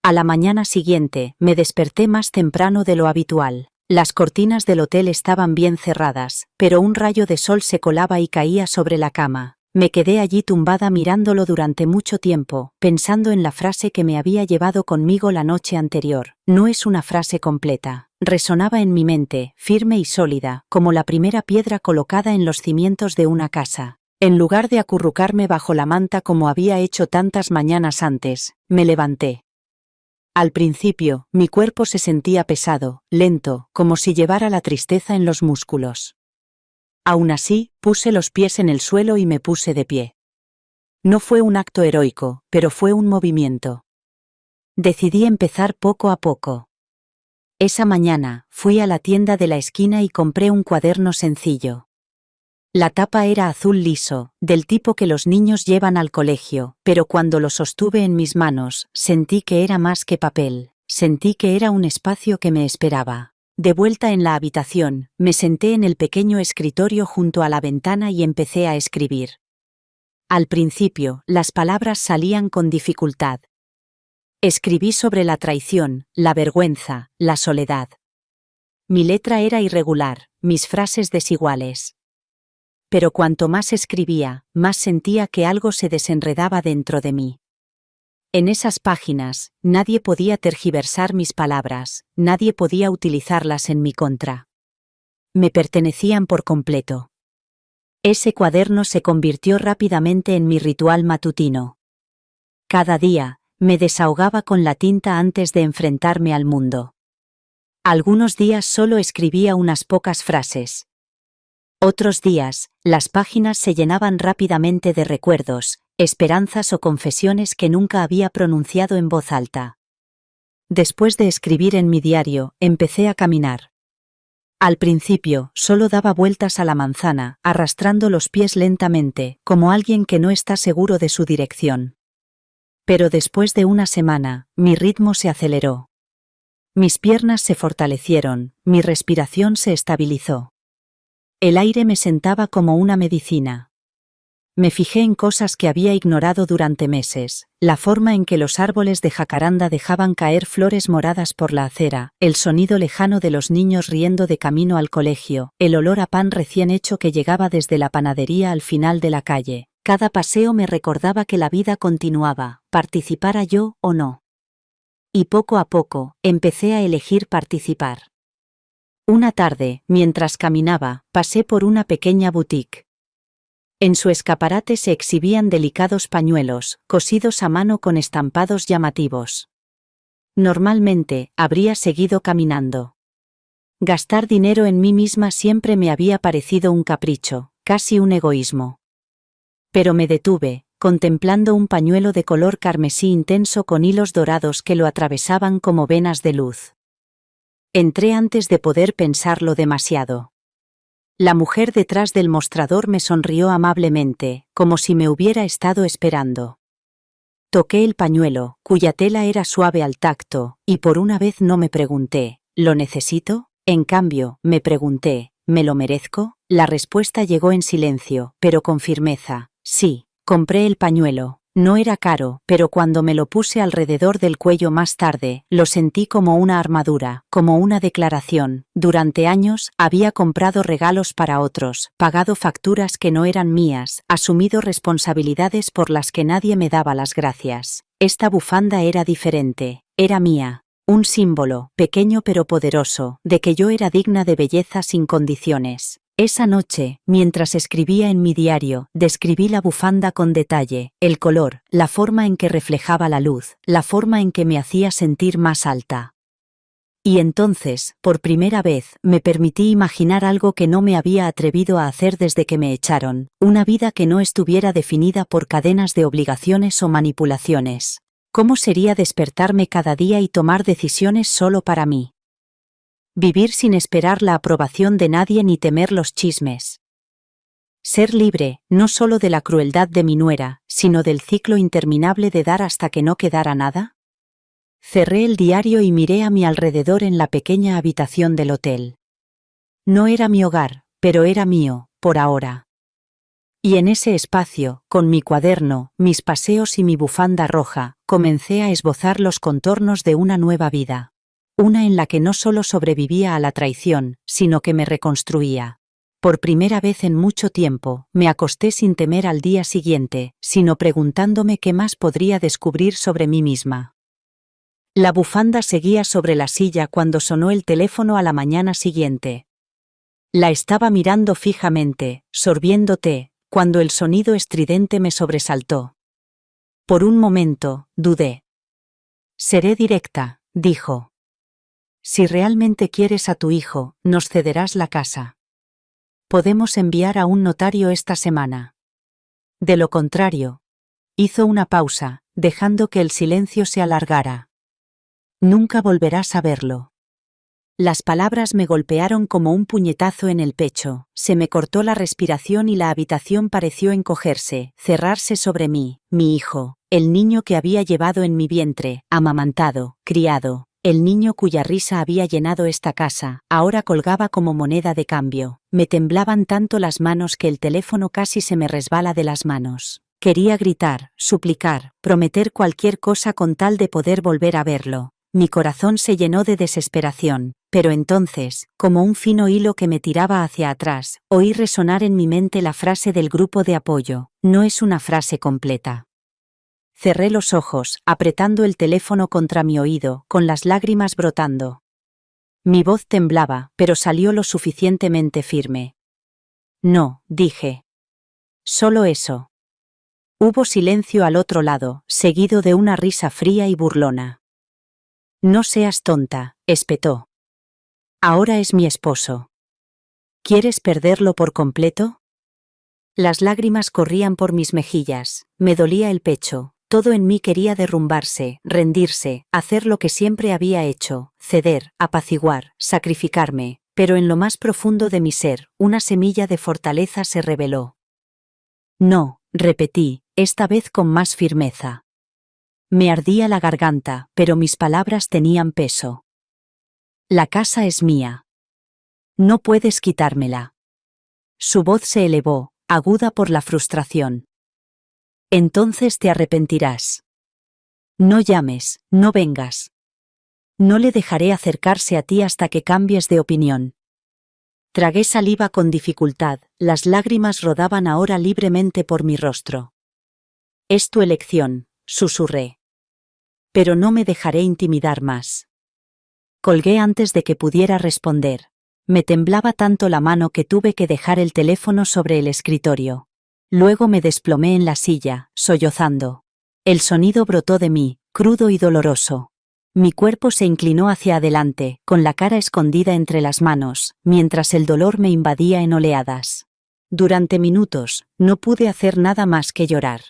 A la mañana siguiente, me desperté más temprano de lo habitual. Las cortinas del hotel estaban bien cerradas, pero un rayo de sol se colaba y caía sobre la cama. Me quedé allí tumbada mirándolo durante mucho tiempo, pensando en la frase que me había llevado conmigo la noche anterior. No es una frase completa. Resonaba en mi mente, firme y sólida, como la primera piedra colocada en los cimientos de una casa. En lugar de acurrucarme bajo la manta como había hecho tantas mañanas antes, me levanté. Al principio, mi cuerpo se sentía pesado, lento, como si llevara la tristeza en los músculos. Aún así, puse los pies en el suelo y me puse de pie. No fue un acto heroico, pero fue un movimiento. Decidí empezar poco a poco. Esa mañana, fui a la tienda de la esquina y compré un cuaderno sencillo. La tapa era azul liso, del tipo que los niños llevan al colegio, pero cuando lo sostuve en mis manos, sentí que era más que papel, sentí que era un espacio que me esperaba. De vuelta en la habitación, me senté en el pequeño escritorio junto a la ventana y empecé a escribir. Al principio, las palabras salían con dificultad. Escribí sobre la traición, la vergüenza, la soledad. Mi letra era irregular, mis frases desiguales. Pero cuanto más escribía, más sentía que algo se desenredaba dentro de mí. En esas páginas, nadie podía tergiversar mis palabras, nadie podía utilizarlas en mi contra. Me pertenecían por completo. Ese cuaderno se convirtió rápidamente en mi ritual matutino. Cada día, me desahogaba con la tinta antes de enfrentarme al mundo. Algunos días solo escribía unas pocas frases. Otros días, las páginas se llenaban rápidamente de recuerdos, esperanzas o confesiones que nunca había pronunciado en voz alta. Después de escribir en mi diario, empecé a caminar. Al principio, solo daba vueltas a la manzana, arrastrando los pies lentamente, como alguien que no está seguro de su dirección. Pero después de una semana, mi ritmo se aceleró. Mis piernas se fortalecieron, mi respiración se estabilizó. El aire me sentaba como una medicina. Me fijé en cosas que había ignorado durante meses, la forma en que los árboles de jacaranda dejaban caer flores moradas por la acera, el sonido lejano de los niños riendo de camino al colegio, el olor a pan recién hecho que llegaba desde la panadería al final de la calle. Cada paseo me recordaba que la vida continuaba, participara yo o no. Y poco a poco, empecé a elegir participar. Una tarde, mientras caminaba, pasé por una pequeña boutique. En su escaparate se exhibían delicados pañuelos, cosidos a mano con estampados llamativos. Normalmente, habría seguido caminando. Gastar dinero en mí misma siempre me había parecido un capricho, casi un egoísmo. Pero me detuve, contemplando un pañuelo de color carmesí intenso con hilos dorados que lo atravesaban como venas de luz. Entré antes de poder pensarlo demasiado. La mujer detrás del mostrador me sonrió amablemente, como si me hubiera estado esperando. Toqué el pañuelo, cuya tela era suave al tacto, y por una vez no me pregunté, ¿lo necesito? En cambio, me pregunté, ¿me lo merezco? La respuesta llegó en silencio, pero con firmeza, sí. Compré el pañuelo. No era caro, pero cuando me lo puse alrededor del cuello más tarde, lo sentí como una armadura, como una declaración. Durante años, había comprado regalos para otros, pagado facturas que no eran mías, asumido responsabilidades por las que nadie me daba las gracias. Esta bufanda era diferente, era mía. Un símbolo, pequeño pero poderoso, de que yo era digna de belleza sin condiciones. Esa noche, mientras escribía en mi diario, describí la bufanda con detalle, el color, la forma en que reflejaba la luz, la forma en que me hacía sentir más alta. Y entonces, por primera vez, me permití imaginar algo que no me había atrevido a hacer desde que me echaron, una vida que no estuviera definida por cadenas de obligaciones o manipulaciones. ¿Cómo sería despertarme cada día y tomar decisiones solo para mí? Vivir sin esperar la aprobación de nadie ni temer los chismes. Ser libre, no solo de la crueldad de mi nuera, sino del ciclo interminable de dar hasta que no quedara nada. Cerré el diario y miré a mi alrededor en la pequeña habitación del hotel. No era mi hogar, pero era mío, por ahora. Y en ese espacio, con mi cuaderno, mis paseos y mi bufanda roja, comencé a esbozar los contornos de una nueva vida. Una en la que no solo sobrevivía a la traición, sino que me reconstruía. Por primera vez en mucho tiempo, me acosté sin temer al día siguiente, sino preguntándome qué más podría descubrir sobre mí misma. La bufanda seguía sobre la silla cuando sonó el teléfono a la mañana siguiente. La estaba mirando fijamente, sorbiendo té, cuando el sonido estridente me sobresaltó. Por un momento, dudé. «Seré directa», dijo. «Si realmente quieres a tu hijo, nos cederás la casa. Podemos enviar a un notario esta semana. De lo contrario». Hizo una pausa, dejando que el silencio se alargara. «Nunca volverás a verlo». Las palabras me golpearon como un puñetazo en el pecho, se me cortó la respiración y la habitación pareció encogerse, cerrarse sobre mí, mi hijo, el niño que había llevado en mi vientre, amamantado, criado. El niño cuya risa había llenado esta casa, ahora colgaba como moneda de cambio. Me temblaban tanto las manos que el teléfono casi se me resbala de las manos. Quería gritar, suplicar, prometer cualquier cosa con tal de poder volver a verlo. Mi corazón se llenó de desesperación, pero entonces, como un fino hilo que me tiraba hacia atrás, oí resonar en mi mente la frase del grupo de apoyo: no es una frase completa. Cerré los ojos, apretando el teléfono contra mi oído, con las lágrimas brotando. Mi voz temblaba, pero salió lo suficientemente firme. No, dije. Solo eso. Hubo silencio al otro lado, seguido de una risa fría y burlona. No seas tonta, espetó. Ahora es mi esposo. ¿Quieres perderlo por completo? Las lágrimas corrían por mis mejillas, me dolía el pecho, todo en mí quería derrumbarse, rendirse, hacer lo que siempre había hecho, ceder, apaciguar, sacrificarme, pero en lo más profundo de mi ser, una semilla de fortaleza se reveló. No, repetí, esta vez con más firmeza. Me ardía la garganta, pero mis palabras tenían peso. La casa es mía. No puedes quitármela. Su voz se elevó, aguda por la frustración. Entonces te arrepentirás. No llames, no vengas. No le dejaré acercarse a ti hasta que cambies de opinión. Tragué saliva con dificultad, las lágrimas rodaban ahora libremente por mi rostro. Es tu elección, susurré. Pero no me dejaré intimidar más. Colgué antes de que pudiera responder. Me temblaba tanto la mano que tuve que dejar el teléfono sobre el escritorio. Luego me desplomé en la silla, sollozando. El sonido brotó de mí, crudo y doloroso. Mi cuerpo se inclinó hacia adelante, con la cara escondida entre las manos, mientras el dolor me invadía en oleadas. Durante minutos, no pude hacer nada más que llorar.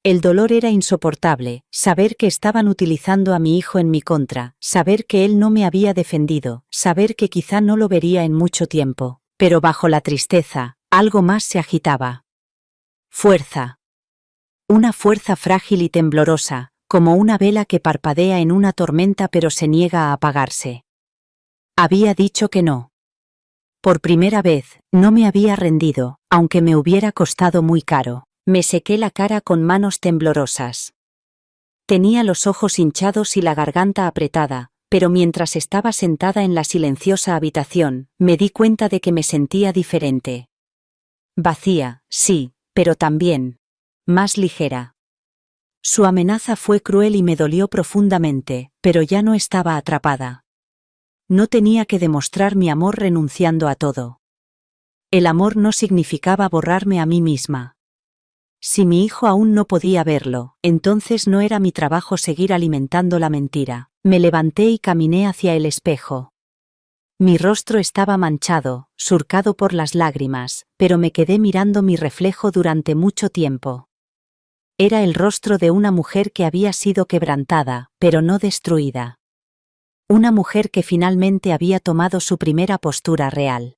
El dolor era insoportable, saber que estaban utilizando a mi hijo en mi contra, saber que él no me había defendido, saber que quizá no lo vería en mucho tiempo, pero bajo la tristeza, algo más se agitaba. Fuerza. Una fuerza frágil y temblorosa, como una vela que parpadea en una tormenta pero se niega a apagarse. Había dicho que no. Por primera vez, no me había rendido, aunque me hubiera costado muy caro. Me sequé la cara con manos temblorosas. Tenía los ojos hinchados y la garganta apretada, pero mientras estaba sentada en la silenciosa habitación, me di cuenta de que me sentía diferente. Vacía, sí, pero también más ligera. Su amenaza fue cruel y me dolió profundamente, pero ya no estaba atrapada. No tenía que demostrar mi amor renunciando a todo. El amor no significaba borrarme a mí misma. Si mi hijo aún no podía verlo, entonces no era mi trabajo seguir alimentando la mentira. Me levanté y caminé hacia el espejo. Mi rostro estaba manchado, surcado por las lágrimas, pero me quedé mirando mi reflejo durante mucho tiempo. Era el rostro de una mujer que había sido quebrantada, pero no destruida. Una mujer que finalmente había tomado su primera postura real.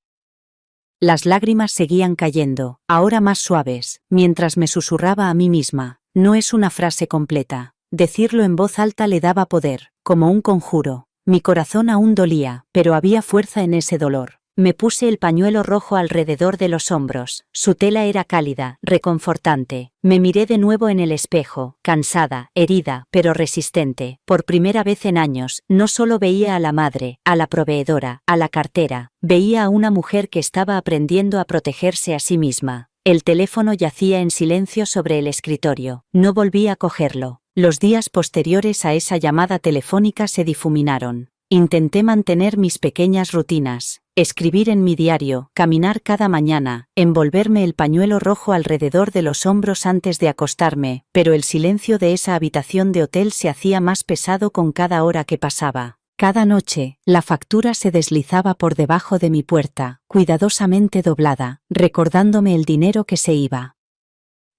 Las lágrimas seguían cayendo, ahora más suaves, mientras me susurraba a mí misma: no es una frase completa. Decirlo en voz alta le daba poder, como un conjuro. Mi corazón aún dolía, pero había fuerza en ese dolor. Me puse el pañuelo rojo alrededor de los hombros, su tela era cálida, reconfortante. Me miré de nuevo en el espejo, cansada, herida, pero resistente. Por primera vez en años, no solo veía a la madre, a la proveedora, a la cartera, veía a una mujer que estaba aprendiendo a protegerse a sí misma. El teléfono yacía en silencio sobre el escritorio. No volví a cogerlo. Los días posteriores a esa llamada telefónica se difuminaron. Intenté mantener mis pequeñas rutinas, escribir en mi diario, caminar cada mañana, envolverme el pañuelo rojo alrededor de los hombros antes de acostarme, pero el silencio de esa habitación de hotel se hacía más pesado con cada hora que pasaba. Cada noche, la factura se deslizaba por debajo de mi puerta, cuidadosamente doblada, recordándome el dinero que se iba.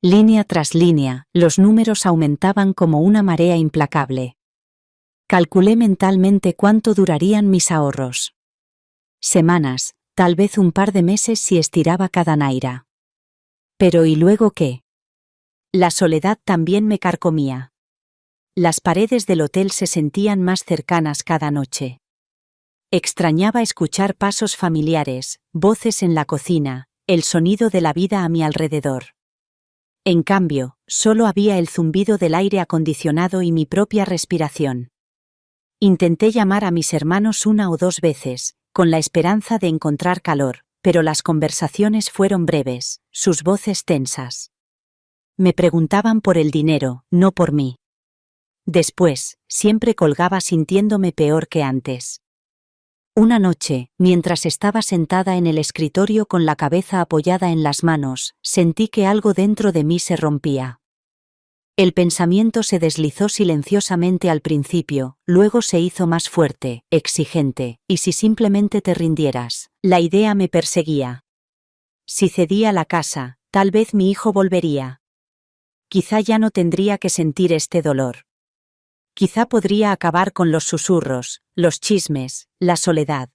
Línea tras línea, los números aumentaban como una marea implacable. Calculé mentalmente cuánto durarían mis ahorros. Semanas, tal vez un par de meses si estiraba cada naira. Pero ¿y luego qué? La soledad también me carcomía. Las paredes del hotel se sentían más cercanas cada noche. Extrañaba escuchar pasos familiares, voces en la cocina, el sonido de la vida a mi alrededor. En cambio, solo había el zumbido del aire acondicionado y mi propia respiración. Intenté llamar a mis hermanos 1 o 2 veces, con la esperanza de encontrar calor, pero las conversaciones fueron breves, sus voces tensas. Me preguntaban por el dinero, no por mí. Después, siempre colgaba sintiéndome peor que antes. Una noche, mientras estaba sentada en el escritorio con la cabeza apoyada en las manos, sentí que algo dentro de mí se rompía. El pensamiento se deslizó silenciosamente al principio, luego se hizo más fuerte, exigente, ¿y si simplemente te rindieras? La idea me perseguía. Si cedía la casa, tal vez mi hijo volvería. Quizá ya no tendría que sentir este dolor. Quizá podría acabar con los susurros, los chismes, la soledad.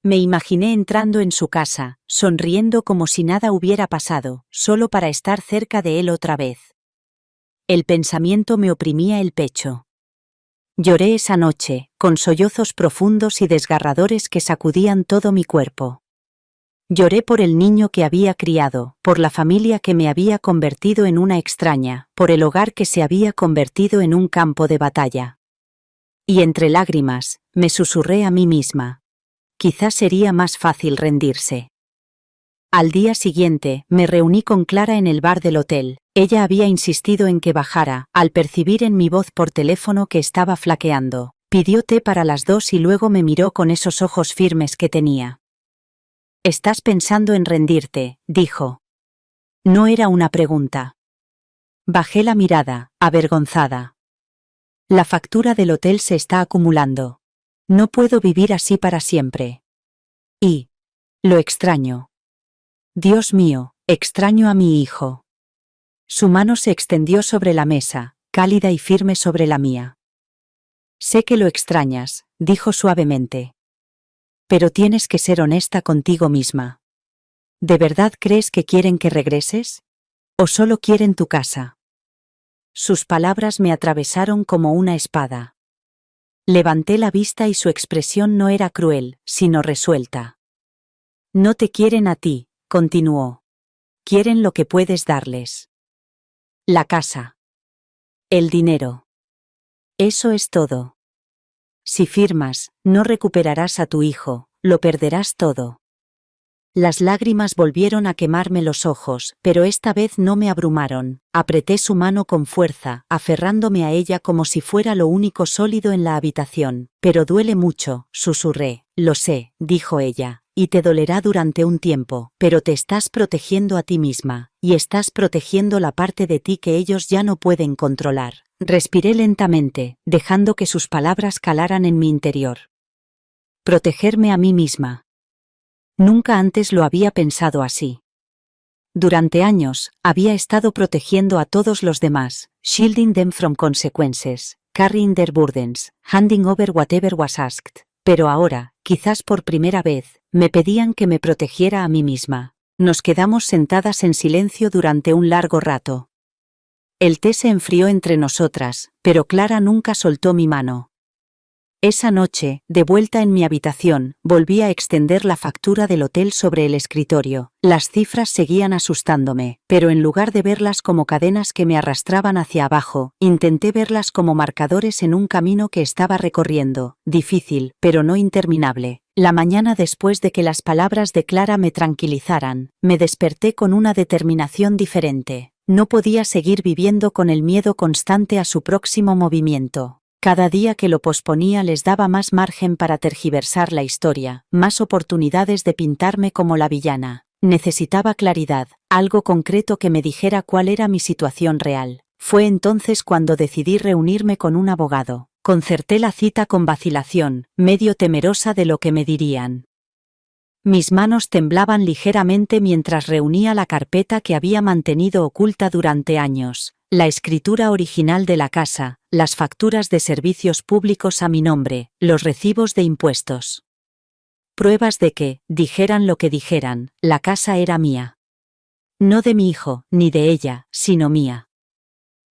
Me imaginé entrando en su casa, sonriendo como si nada hubiera pasado, solo para estar cerca de él otra vez. El pensamiento me oprimía el pecho. Lloré esa noche, con sollozos profundos y desgarradores que sacudían todo mi cuerpo. Lloré por el niño que había criado, por la familia que me había convertido en una extraña, por el hogar que se había convertido en un campo de batalla. Y entre lágrimas, me susurré a mí misma. Quizás sería más fácil rendirse. Al día siguiente, me reuní con Clara en el bar del hotel. Ella había insistido en que bajara, al percibir en mi voz por teléfono que estaba flaqueando. Pidió té para las 2 y luego me miró con esos ojos firmes que tenía. «Estás pensando en rendirte», dijo. No era una pregunta. Bajé la mirada, avergonzada. La factura del hotel se está acumulando. No puedo vivir así para siempre. Y lo extraño. Dios mío, extraño a mi hijo. Su mano se extendió sobre la mesa, cálida y firme sobre la mía. Sé que lo extrañas, dijo suavemente. Pero tienes que ser honesta contigo misma. ¿De verdad crees que quieren que regreses? ¿O solo quieren tu casa? Sus palabras me atravesaron como una espada. Levanté la vista y su expresión no era cruel, sino resuelta. No te quieren a ti, continuó. Quieren lo que puedes darles. La casa. El dinero. Eso es todo. Si firmas, no recuperarás a tu hijo, lo perderás todo. Las lágrimas volvieron a quemarme los ojos, pero esta vez no me abrumaron. Apreté su mano con fuerza, aferrándome a ella como si fuera lo único sólido en la habitación. Pero duele mucho, susurré. Lo sé, dijo ella, y te dolerá durante un tiempo, pero te estás protegiendo a ti misma, y estás protegiendo la parte de ti que ellos ya no pueden controlar. Respiré lentamente, dejando que sus palabras calaran en mi interior. Protegerme a mí misma. Nunca antes lo había pensado así. Durante años, había estado protegiendo a todos los demás, shielding them from consequences, carrying their burdens, handing over whatever was asked. Pero ahora, quizás por primera vez, me pedían que me protegiera a mí misma. Nos quedamos sentadas en silencio durante un largo rato. El té se enfrió entre nosotras, pero Clara nunca soltó mi mano. Esa noche, de vuelta en mi habitación, volví a extender la factura del hotel sobre el escritorio. Las cifras seguían asustándome, pero en lugar de verlas como cadenas que me arrastraban hacia abajo, intenté verlas como marcadores en un camino que estaba recorriendo, difícil, pero no interminable. La mañana después de que las palabras de Clara me tranquilizaran, me desperté con una determinación diferente. No podía seguir viviendo con el miedo constante a su próximo movimiento. Cada día que lo posponía les daba más margen para tergiversar la historia, más oportunidades de pintarme como la villana. Necesitaba claridad, algo concreto que me dijera cuál era mi situación real. Fue entonces cuando decidí reunirme con un abogado. Concerté la cita con vacilación, medio temerosa de lo que me dirían. Mis manos temblaban ligeramente mientras reunía la carpeta que había mantenido oculta durante años. La escritura original de la casa, las facturas de servicios públicos a mi nombre, los recibos de impuestos. Pruebas de que, dijeran lo que dijeran, la casa era mía. No de mi hijo, ni de ella, sino mía.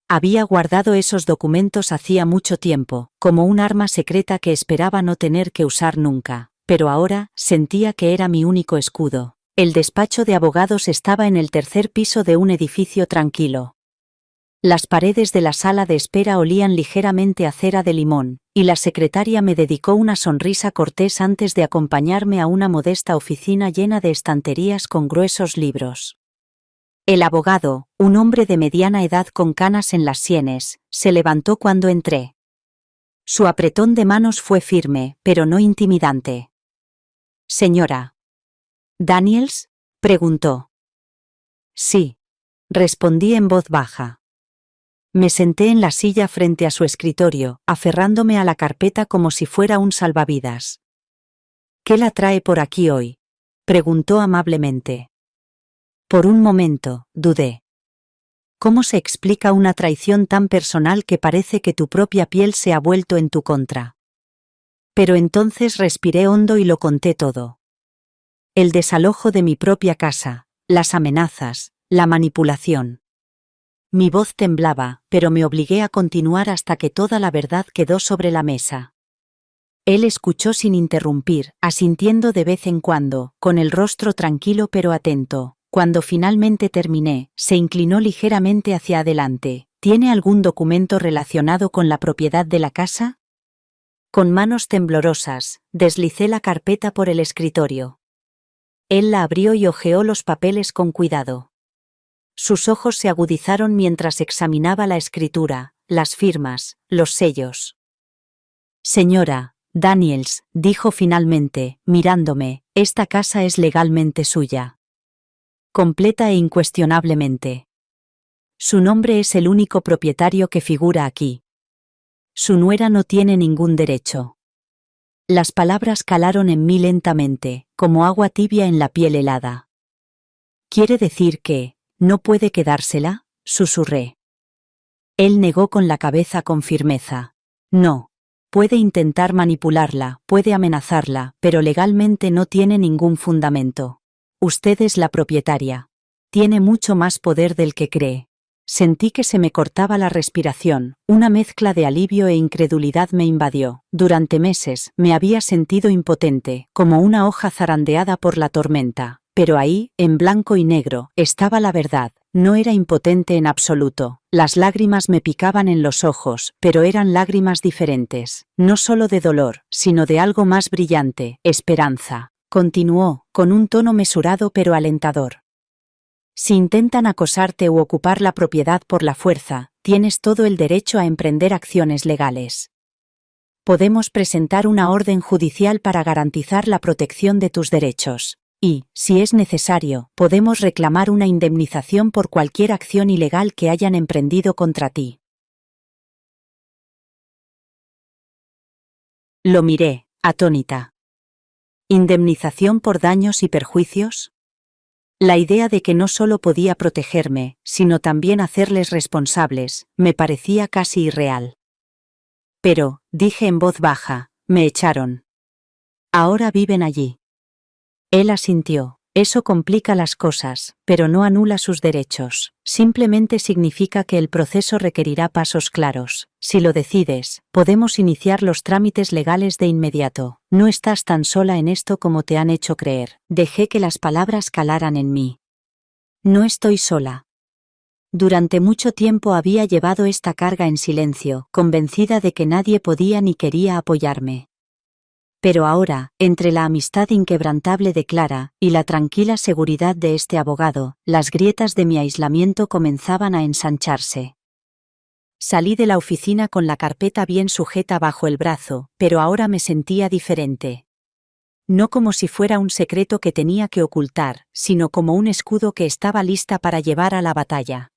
Había guardado esos documentos hacía mucho tiempo, como un arma secreta que esperaba no tener que usar nunca, pero ahora sentía que era mi único escudo. El despacho de abogados estaba en el tercer piso de un edificio tranquilo. Las paredes de la sala de espera olían ligeramente a cera de limón, y la secretaria me dedicó una sonrisa cortés antes de acompañarme a una modesta oficina llena de estanterías con gruesos libros. El abogado, un hombre de mediana edad con canas en las sienes, se levantó cuando entré. Su apretón de manos fue firme, pero no intimidante. «Señora Daniels», preguntó. «Sí», respondí en voz baja. Me senté en la silla frente a su escritorio, aferrándome a la carpeta como si fuera un salvavidas. «¿Qué la trae por aquí hoy?», preguntó amablemente. Por un momento, dudé. ¿Cómo se explica una traición tan personal que parece que tu propia piel se ha vuelto en tu contra? Pero entonces respiré hondo y lo conté todo. El desalojo de mi propia casa, las amenazas, la manipulación. Mi voz temblaba, pero me obligué a continuar hasta que toda la verdad quedó sobre la mesa. Él escuchó sin interrumpir, asintiendo de vez en cuando, con el rostro tranquilo pero atento. Cuando finalmente terminé, se inclinó ligeramente hacia adelante. ¿Tiene algún documento relacionado con la propiedad de la casa? Con manos temblorosas, deslicé la carpeta por el escritorio. Él la abrió y hojeó los papeles con cuidado. Sus ojos se agudizaron mientras examinaba la escritura, las firmas, los sellos. «Señora Daniels», dijo finalmente, mirándome, «esta casa es legalmente suya. Completa e incuestionablemente. Su nombre es el único propietario que figura aquí. Su nuera no tiene ningún derecho». Las palabras calaron en mí lentamente, como agua tibia en la piel helada. «¿Quiere decir que no puede quedársela?», susurré. Él negó con la cabeza con firmeza. «No. Puede intentar manipularla, puede amenazarla, pero legalmente no tiene ningún fundamento. Usted es la propietaria. Tiene mucho más poder del que cree». Sentí que se me cortaba la respiración, una mezcla de alivio e incredulidad me invadió. Durante meses me había sentido impotente, como una hoja zarandeada por la tormenta. Pero ahí, en blanco y negro, estaba la verdad. No era impotente en absoluto. Las lágrimas me picaban en los ojos, pero eran lágrimas diferentes. No solo de dolor, sino de algo más brillante, esperanza. Continuó, con un tono mesurado pero alentador. «Si intentan acosarte u ocupar la propiedad por la fuerza, tienes todo el derecho a emprender acciones legales. Podemos presentar una orden judicial para garantizar la protección de tus derechos. Y, si es necesario, podemos reclamar una indemnización por cualquier acción ilegal que hayan emprendido contra ti». Lo miré, atónita. ¿Indemnización por daños y perjuicios? La idea de que no solo podía protegerme, sino también hacerles responsables, me parecía casi irreal. «Pero», dije en voz baja, «me echaron. Ahora viven allí». Él asintió. «Eso complica las cosas, pero no anula sus derechos. Simplemente significa que el proceso requerirá pasos claros. Si lo decides, podemos iniciar los trámites legales de inmediato. No estás tan sola en esto como te han hecho creer». Dejé que las palabras calaran en mí. No estoy sola. Durante mucho tiempo había llevado esta carga en silencio, convencida de que nadie podía ni quería apoyarme. Pero ahora, entre la amistad inquebrantable de Clara y la tranquila seguridad de este abogado, las grietas de mi aislamiento comenzaban a ensancharse. Salí de la oficina con la carpeta bien sujeta bajo el brazo, pero ahora me sentía diferente. No como si fuera un secreto que tenía que ocultar, sino como un escudo que estaba lista para llevar a la batalla.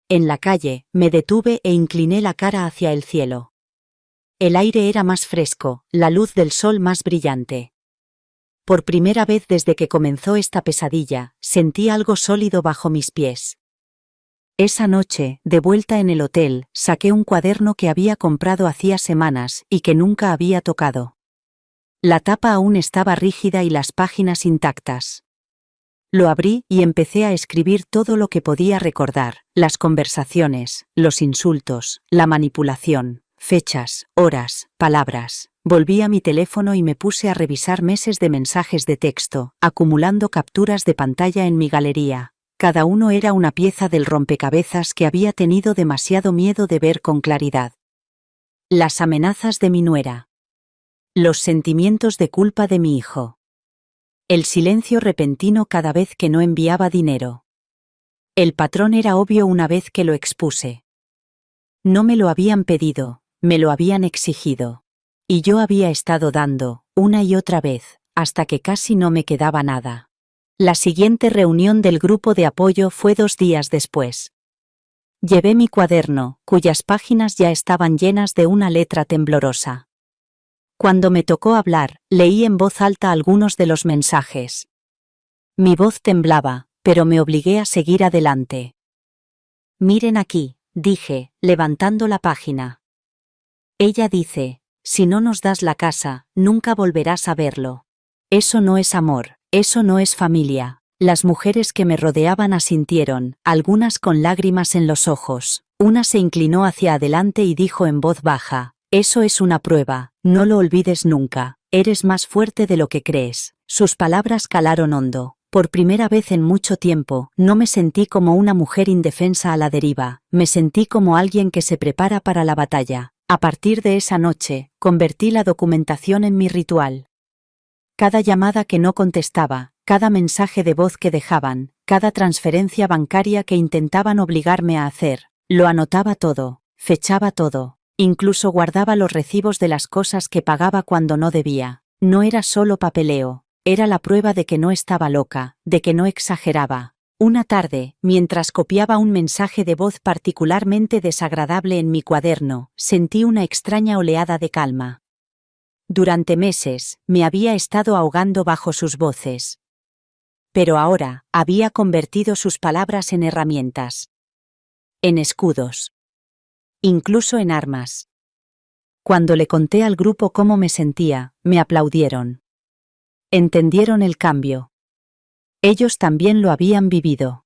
En la calle, me detuve e incliné la cara hacia el cielo. El aire era más fresco, la luz del sol más brillante. Por primera vez desde que comenzó esta pesadilla, sentí algo sólido bajo mis pies. Esa noche, de vuelta en el hotel, saqué un cuaderno que había comprado hacía semanas y que nunca había tocado. La tapa aún estaba rígida y las páginas intactas. Lo abrí y empecé a escribir todo lo que podía recordar: las conversaciones, los insultos, la manipulación, fechas, horas, palabras. Volví a mi teléfono y me puse a revisar meses de mensajes de texto, acumulando capturas de pantalla en mi galería. Cada uno era una pieza del rompecabezas que había tenido demasiado miedo de ver con claridad. Las amenazas de mi nuera. Los sentimientos de culpa de mi hijo. El silencio repentino cada vez que no enviaba dinero. El patrón era obvio una vez que lo expuse. No me lo habían pedido, me lo habían exigido. Y yo había estado dando, una y otra vez, hasta que casi no me quedaba nada. La siguiente reunión del grupo de apoyo fue 2 días después. Llevé mi cuaderno, cuyas páginas ya estaban llenas de una letra temblorosa. Cuando me tocó hablar, leí en voz alta algunos de los mensajes. Mi voz temblaba, pero me obligué a seguir adelante. Miren aquí, dije, levantando la página. Ella dice, si no nos das la casa, nunca volverás a verlo. Eso no es amor, eso no es familia. Las mujeres que me rodeaban asintieron, algunas con lágrimas en los ojos. Una se inclinó hacia adelante y dijo en voz baja, eso es una prueba, no lo olvides nunca, eres más fuerte de lo que crees. Sus palabras calaron hondo. Por primera vez en mucho tiempo, no me sentí como una mujer indefensa a la deriva, me sentí como alguien que se prepara para la batalla. A partir de esa noche, convertí la documentación en mi ritual. Cada llamada que no contestaba, cada mensaje de voz que dejaban, cada transferencia bancaria que intentaban obligarme a hacer, lo anotaba todo, fechaba todo, incluso guardaba los recibos de las cosas que pagaba cuando no debía. No era solo papeleo, era la prueba de que no estaba loca, de que no exageraba. Una tarde, mientras copiaba un mensaje de voz particularmente desagradable en mi cuaderno, sentí una extraña oleada de calma. Durante meses, me había estado ahogando bajo sus voces. Pero ahora, había convertido sus palabras en herramientas. En escudos. Incluso en armas. Cuando le conté al grupo cómo me sentía, me aplaudieron. Entendieron el cambio. Ellos también lo habían vivido.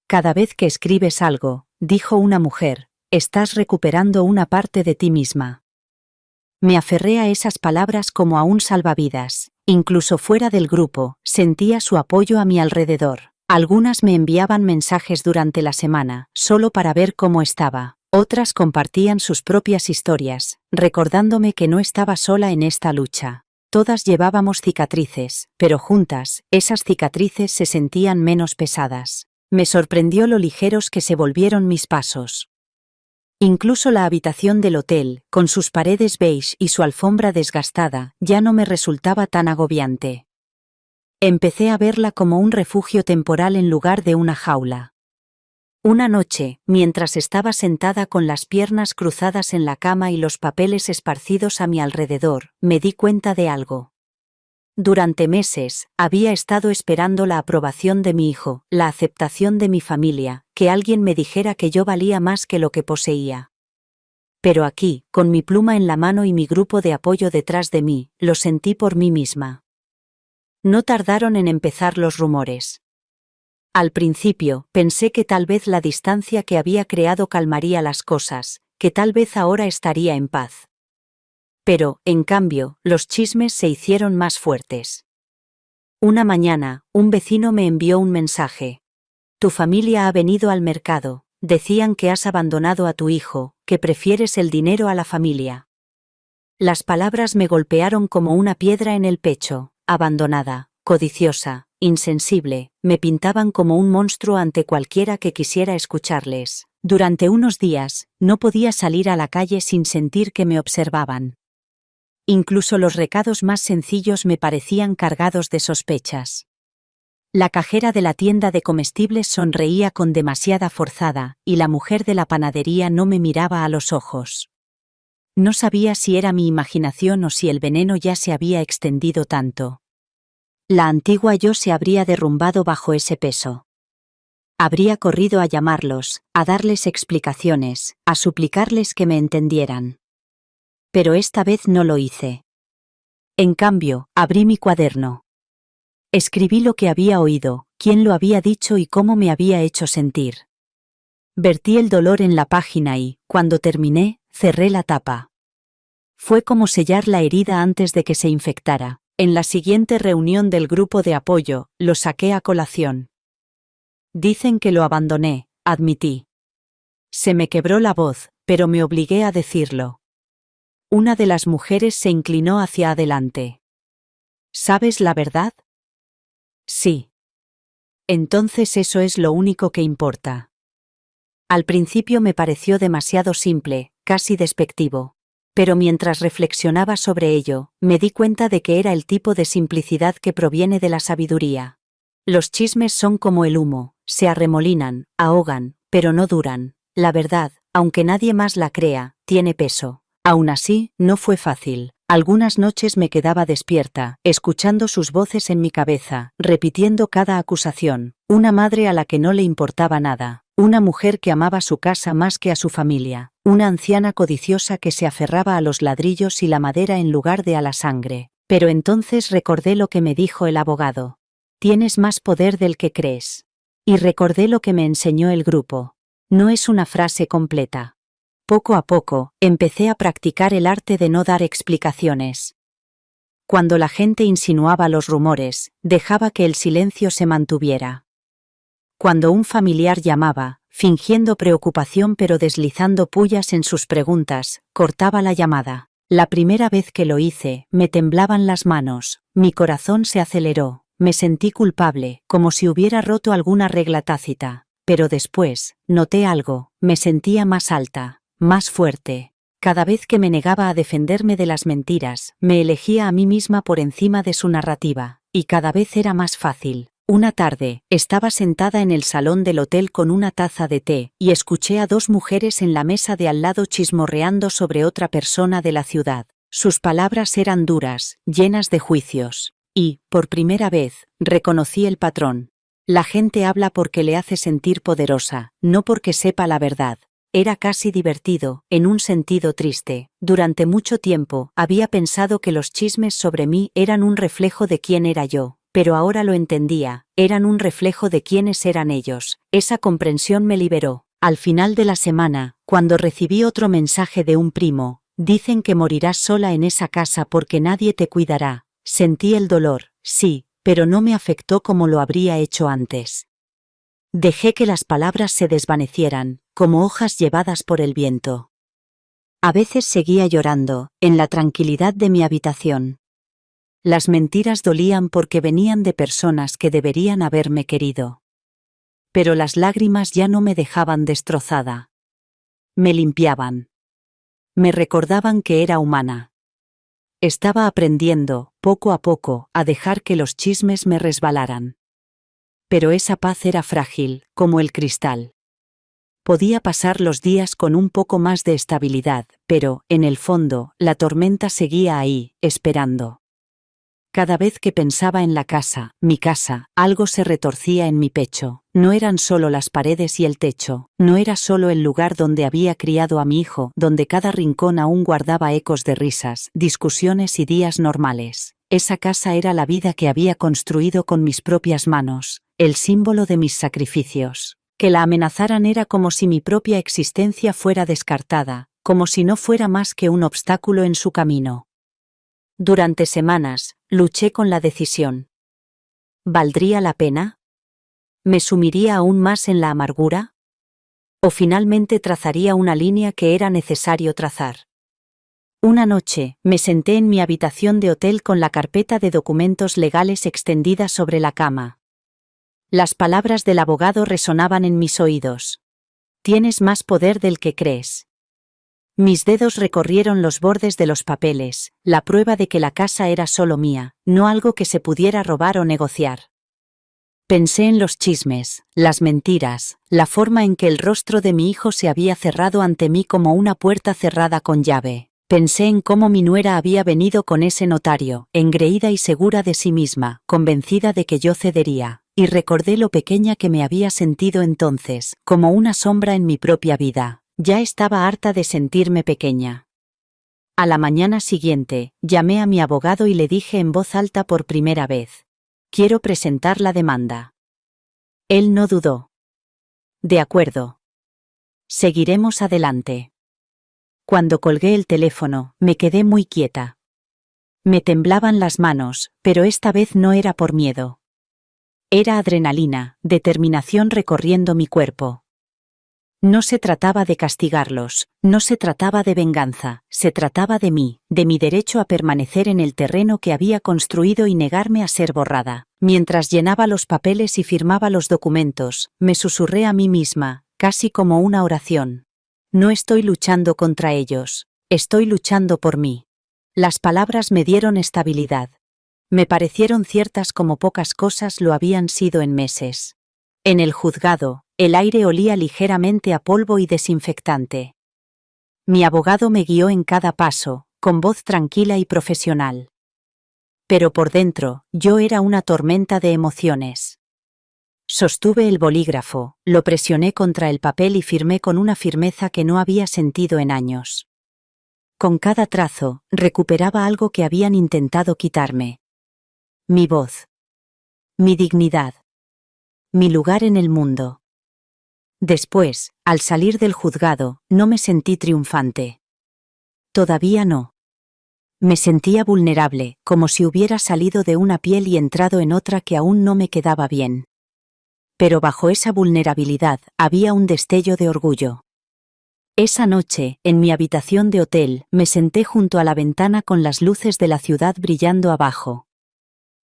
Cada vez que escribes algo, dijo una mujer, estás recuperando una parte de ti misma. Me aferré a esas palabras como a un salvavidas. Incluso fuera del grupo, sentía su apoyo a mi alrededor. Algunas me enviaban mensajes durante la semana, solo para ver cómo estaba. Otras compartían sus propias historias, recordándome que no estaba sola en esta lucha. Todas llevábamos cicatrices, pero juntas, esas cicatrices se sentían menos pesadas. Me sorprendió lo ligeros que se volvieron mis pasos. Incluso la habitación del hotel, con sus paredes beige y su alfombra desgastada, ya no me resultaba tan agobiante. Empecé a verla como un refugio temporal en lugar de una jaula. Una noche, mientras estaba sentada con las piernas cruzadas en la cama y los papeles esparcidos a mi alrededor, me di cuenta de algo. Durante meses, había estado esperando la aprobación de mi hijo, la aceptación de mi familia, que alguien me dijera que yo valía más que lo que poseía. Pero aquí, con mi pluma en la mano y mi grupo de apoyo detrás de mí, lo sentí por mí misma. No tardaron en empezar los rumores. Al principio, pensé que tal vez la distancia que había creado calmaría las cosas, que tal vez ahora estaría en paz. Pero, en cambio, los chismes se hicieron más fuertes. Una mañana, un vecino me envió un mensaje. Tu familia ha venido al mercado, decían que has abandonado a tu hijo, que prefieres el dinero a la familia. Las palabras me golpearon como una piedra en el pecho, abandonada, codiciosa, insensible, me pintaban como un monstruo ante cualquiera que quisiera escucharles. Durante unos días, no podía salir a la calle sin sentir que me observaban. Incluso los recados más sencillos me parecían cargados de sospechas. La cajera de la tienda de comestibles sonreía con demasiada forzada, y la mujer de la panadería no me miraba a los ojos. No sabía si era mi imaginación o si el veneno ya se había extendido tanto. La antigua yo se habría derrumbado bajo ese peso. Habría corrido a llamarlos, a darles explicaciones, a suplicarles que me entendieran. Pero esta vez no lo hice. En cambio, abrí mi cuaderno. Escribí lo que había oído, quién lo había dicho y cómo me había hecho sentir. Vertí el dolor en la página y, cuando terminé, cerré la tapa. Fue como sellar la herida antes de que se infectara. En la siguiente reunión del grupo de apoyo, lo saqué a colación. Dicen que lo abandoné, admití. Se me quebró la voz, pero me obligué a decirlo. Una de las mujeres se inclinó hacia adelante. ¿Sabes la verdad? Sí. Entonces eso es lo único que importa. Al principio me pareció demasiado simple, casi despectivo. Pero mientras reflexionaba sobre ello, me di cuenta de que era el tipo de simplicidad que proviene de la sabiduría. Los chismes son como el humo, se arremolinan, ahogan, pero no duran. La verdad, aunque nadie más la crea, tiene peso. Aún así, no fue fácil. Algunas noches me quedaba despierta, escuchando sus voces en mi cabeza, repitiendo cada acusación. Una madre a la que no le importaba nada. Una mujer que amaba su casa más que a su familia. Una anciana codiciosa que se aferraba a los ladrillos y la madera en lugar de a la sangre. Pero entonces recordé lo que me dijo el abogado. Tienes más poder del que crees. Y recordé lo que me enseñó el grupo. No es una frase completa. Poco a poco, empecé a practicar el arte de no dar explicaciones. Cuando la gente insinuaba los rumores, dejaba que el silencio se mantuviera. Cuando un familiar llamaba, fingiendo preocupación pero deslizando pullas en sus preguntas, cortaba la llamada. La primera vez que lo hice, me temblaban las manos, mi corazón se aceleró, me sentí culpable, como si hubiera roto alguna regla tácita. Pero después, noté algo, me sentía más alta, más fuerte. Cada vez que me negaba a defenderme de las mentiras, me elegía a mí misma por encima de su narrativa, y cada vez era más fácil. Una tarde, estaba sentada en el salón del hotel con una taza de té, y escuché a dos mujeres en la mesa de al lado chismorreando sobre otra persona de la ciudad. Sus palabras eran duras, llenas de juicios. Y, por primera vez, reconocí el patrón. La gente habla porque le hace sentir poderosa, no porque sepa la verdad. Era casi divertido, en un sentido triste. Durante mucho tiempo, había pensado que los chismes sobre mí eran un reflejo de quién era yo. Pero ahora lo entendía, eran un reflejo de quiénes eran ellos. Esa comprensión me liberó. Al final de la semana, cuando recibí otro mensaje de un primo, dicen que morirás sola en esa casa porque nadie te cuidará. Sentí el dolor, sí, pero no me afectó como lo habría hecho antes. Dejé que las palabras se desvanecieran, como hojas llevadas por el viento. A veces seguía llorando, en la tranquilidad de mi habitación. Las mentiras dolían porque venían de personas que deberían haberme querido. Pero las lágrimas ya no me dejaban destrozada. Me limpiaban. Me recordaban que era humana. Estaba aprendiendo, poco a poco, a dejar que los chismes me resbalaran. Pero esa paz era frágil, como el cristal. Podía pasar los días con un poco más de estabilidad, pero, en el fondo, la tormenta seguía ahí, esperando. Cada vez que pensaba en la casa, mi casa, algo se retorcía en mi pecho. No eran solo las paredes y el techo, no era solo el lugar donde había criado a mi hijo, donde cada rincón aún guardaba ecos de risas, discusiones y días normales. Esa casa era la vida que había construido con mis propias manos, el símbolo de mis sacrificios. Que la amenazaran era como si mi propia existencia fuera descartada, como si no fuera más que un obstáculo en su camino. Durante semanas, luché con la decisión. ¿Valdría la pena? ¿Me sumiría aún más en la amargura? ¿O finalmente trazaría una línea que era necesario trazar? Una noche, me senté en mi habitación de hotel con la carpeta de documentos legales extendida sobre la cama. Las palabras del abogado resonaban en mis oídos. Tienes más poder del que crees. Mis dedos recorrieron los bordes de los papeles, la prueba de que la casa era solo mía, no algo que se pudiera robar o negociar. Pensé en los chismes, las mentiras, la forma en que el rostro de mi hijo se había cerrado ante mí como una puerta cerrada con llave. Pensé en cómo mi nuera había venido con ese notario, engreída y segura de sí misma, convencida de que yo cedería, y recordé lo pequeña que me había sentido entonces, como una sombra en mi propia vida. Ya estaba harta de sentirme pequeña. A la mañana siguiente, llamé a mi abogado y le dije en voz alta por primera vez: quiero presentar la demanda. Él no dudó. De acuerdo. Seguiremos adelante. Cuando colgué el teléfono, me quedé muy quieta. Me temblaban las manos, pero esta vez no era por miedo. Era adrenalina, determinación recorriendo mi cuerpo. No se trataba de castigarlos, no se trataba de venganza, se trataba de mí, de mi derecho a permanecer en el terreno que había construido y negarme a ser borrada. Mientras llenaba los papeles y firmaba los documentos, me susurré a mí misma, casi como una oración. No estoy luchando contra ellos, estoy luchando por mí. Las palabras me dieron estabilidad. Me parecieron ciertas como pocas cosas lo habían sido en meses. En el juzgado, el aire olía ligeramente a polvo y desinfectante. Mi abogado me guió en cada paso, con voz tranquila y profesional. Pero por dentro, yo era una tormenta de emociones. Sostuve el bolígrafo, lo presioné contra el papel y firmé con una firmeza que no había sentido en años. Con cada trazo, recuperaba algo que habían intentado quitarme. Mi voz. Mi dignidad. Mi lugar en el mundo. Después, al salir del juzgado, no me sentí triunfante. Todavía no. Me sentía vulnerable, como si hubiera salido de una piel y entrado en otra que aún no me quedaba bien. Pero bajo esa vulnerabilidad había un destello de orgullo. Esa noche, en mi habitación de hotel, me senté junto a la ventana con las luces de la ciudad brillando abajo.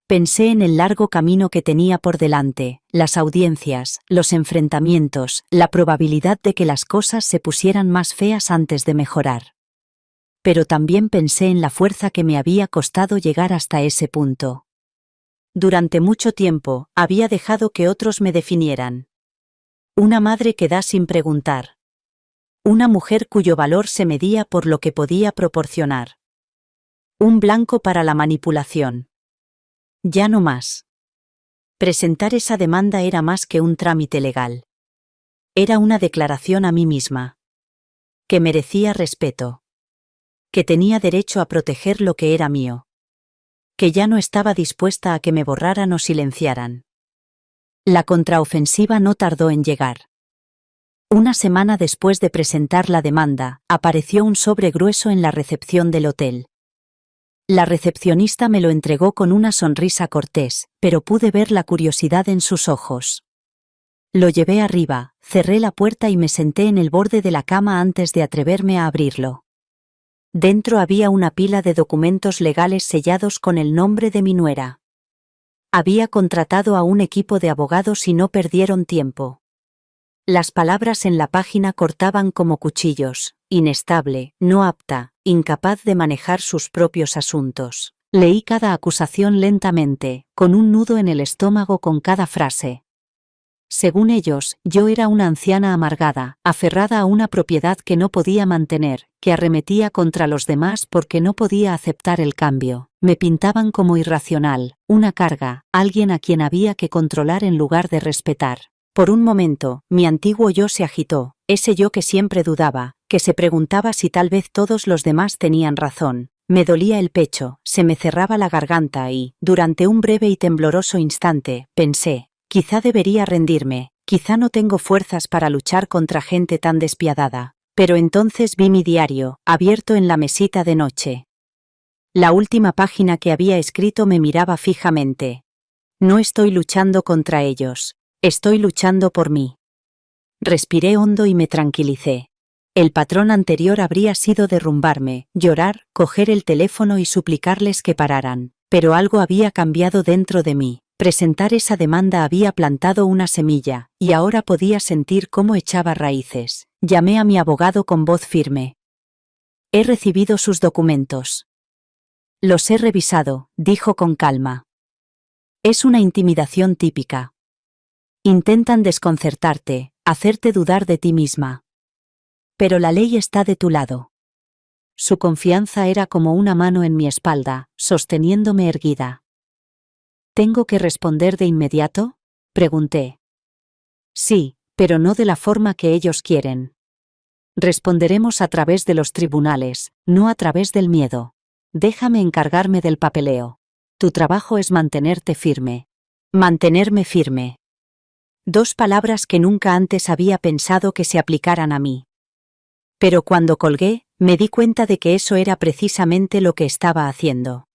Pensé en el largo camino que tenía por delante, las audiencias, los enfrentamientos, la probabilidad de que las cosas se pusieran más feas antes de mejorar. Pero también pensé en la fuerza que me había costado llegar hasta ese punto. Durante mucho tiempo, había dejado que otros me definieran. Una madre que da sin preguntar. Una mujer cuyo valor se medía por lo que podía proporcionar. Un blanco para la manipulación. Ya no más. Presentar esa demanda era más que un trámite legal. Era una declaración a mí misma. Que merecía respeto. Que tenía derecho a proteger lo que era mío. Que ya no estaba dispuesta a que me borraran o silenciaran. La contraofensiva no tardó en llegar. Una semana después de presentar la demanda, apareció un sobre grueso en la recepción del hotel. La recepcionista me lo entregó con una sonrisa cortés, pero pude ver la curiosidad en sus ojos. Lo llevé arriba, cerré la puerta y me senté en el borde de la cama antes de atreverme a abrirlo. Dentro había una pila de documentos legales sellados con el nombre de mi nuera. Había contratado a un equipo de abogados y no perdieron tiempo. Las palabras en la página cortaban como cuchillos: inestable, no apta, incapaz de manejar sus propios asuntos. Leí cada acusación lentamente, con un nudo en el estómago con cada frase. Según ellos, yo era una anciana amargada, aferrada a una propiedad que no podía mantener, que arremetía contra los demás porque no podía aceptar el cambio. Me pintaban como irracional, una carga, alguien a quien había que controlar en lugar de respetar. Por un momento, mi antiguo yo se agitó, ese yo que siempre dudaba, que se preguntaba si tal vez todos los demás tenían razón. Me dolía el pecho, se me cerraba la garganta y, durante un breve y tembloroso instante, pensé: quizá debería rendirme, quizá no tengo fuerzas para luchar contra gente tan despiadada. Pero entonces vi mi diario, abierto en la mesita de noche. La última página que había escrito me miraba fijamente. No estoy luchando contra ellos. Estoy luchando por mí. Respiré hondo y me tranquilicé. El patrón anterior habría sido derrumbarme, llorar, coger el teléfono y suplicarles que pararan. Pero algo había cambiado dentro de mí. Presentar esa demanda había plantado una semilla, y ahora podía sentir cómo echaba raíces. Llamé a mi abogado con voz firme. He recibido sus documentos. Los he revisado, dijo con calma. Es una intimidación típica. Intentan desconcertarte, hacerte dudar de ti misma. Pero la ley está de tu lado. Su confianza era como una mano en mi espalda, sosteniéndome erguida. ¿Tengo que responder de inmediato?, pregunté. Sí, pero no de la forma que ellos quieren. Responderemos a través de los tribunales, no a través del miedo. Déjame encargarme del papeleo. Tu trabajo es mantenerte firme. Mantenerme firme. 2 palabras que nunca antes había pensado que se aplicaran a mí. Pero cuando colgué, me di cuenta de que eso era precisamente lo que estaba haciendo.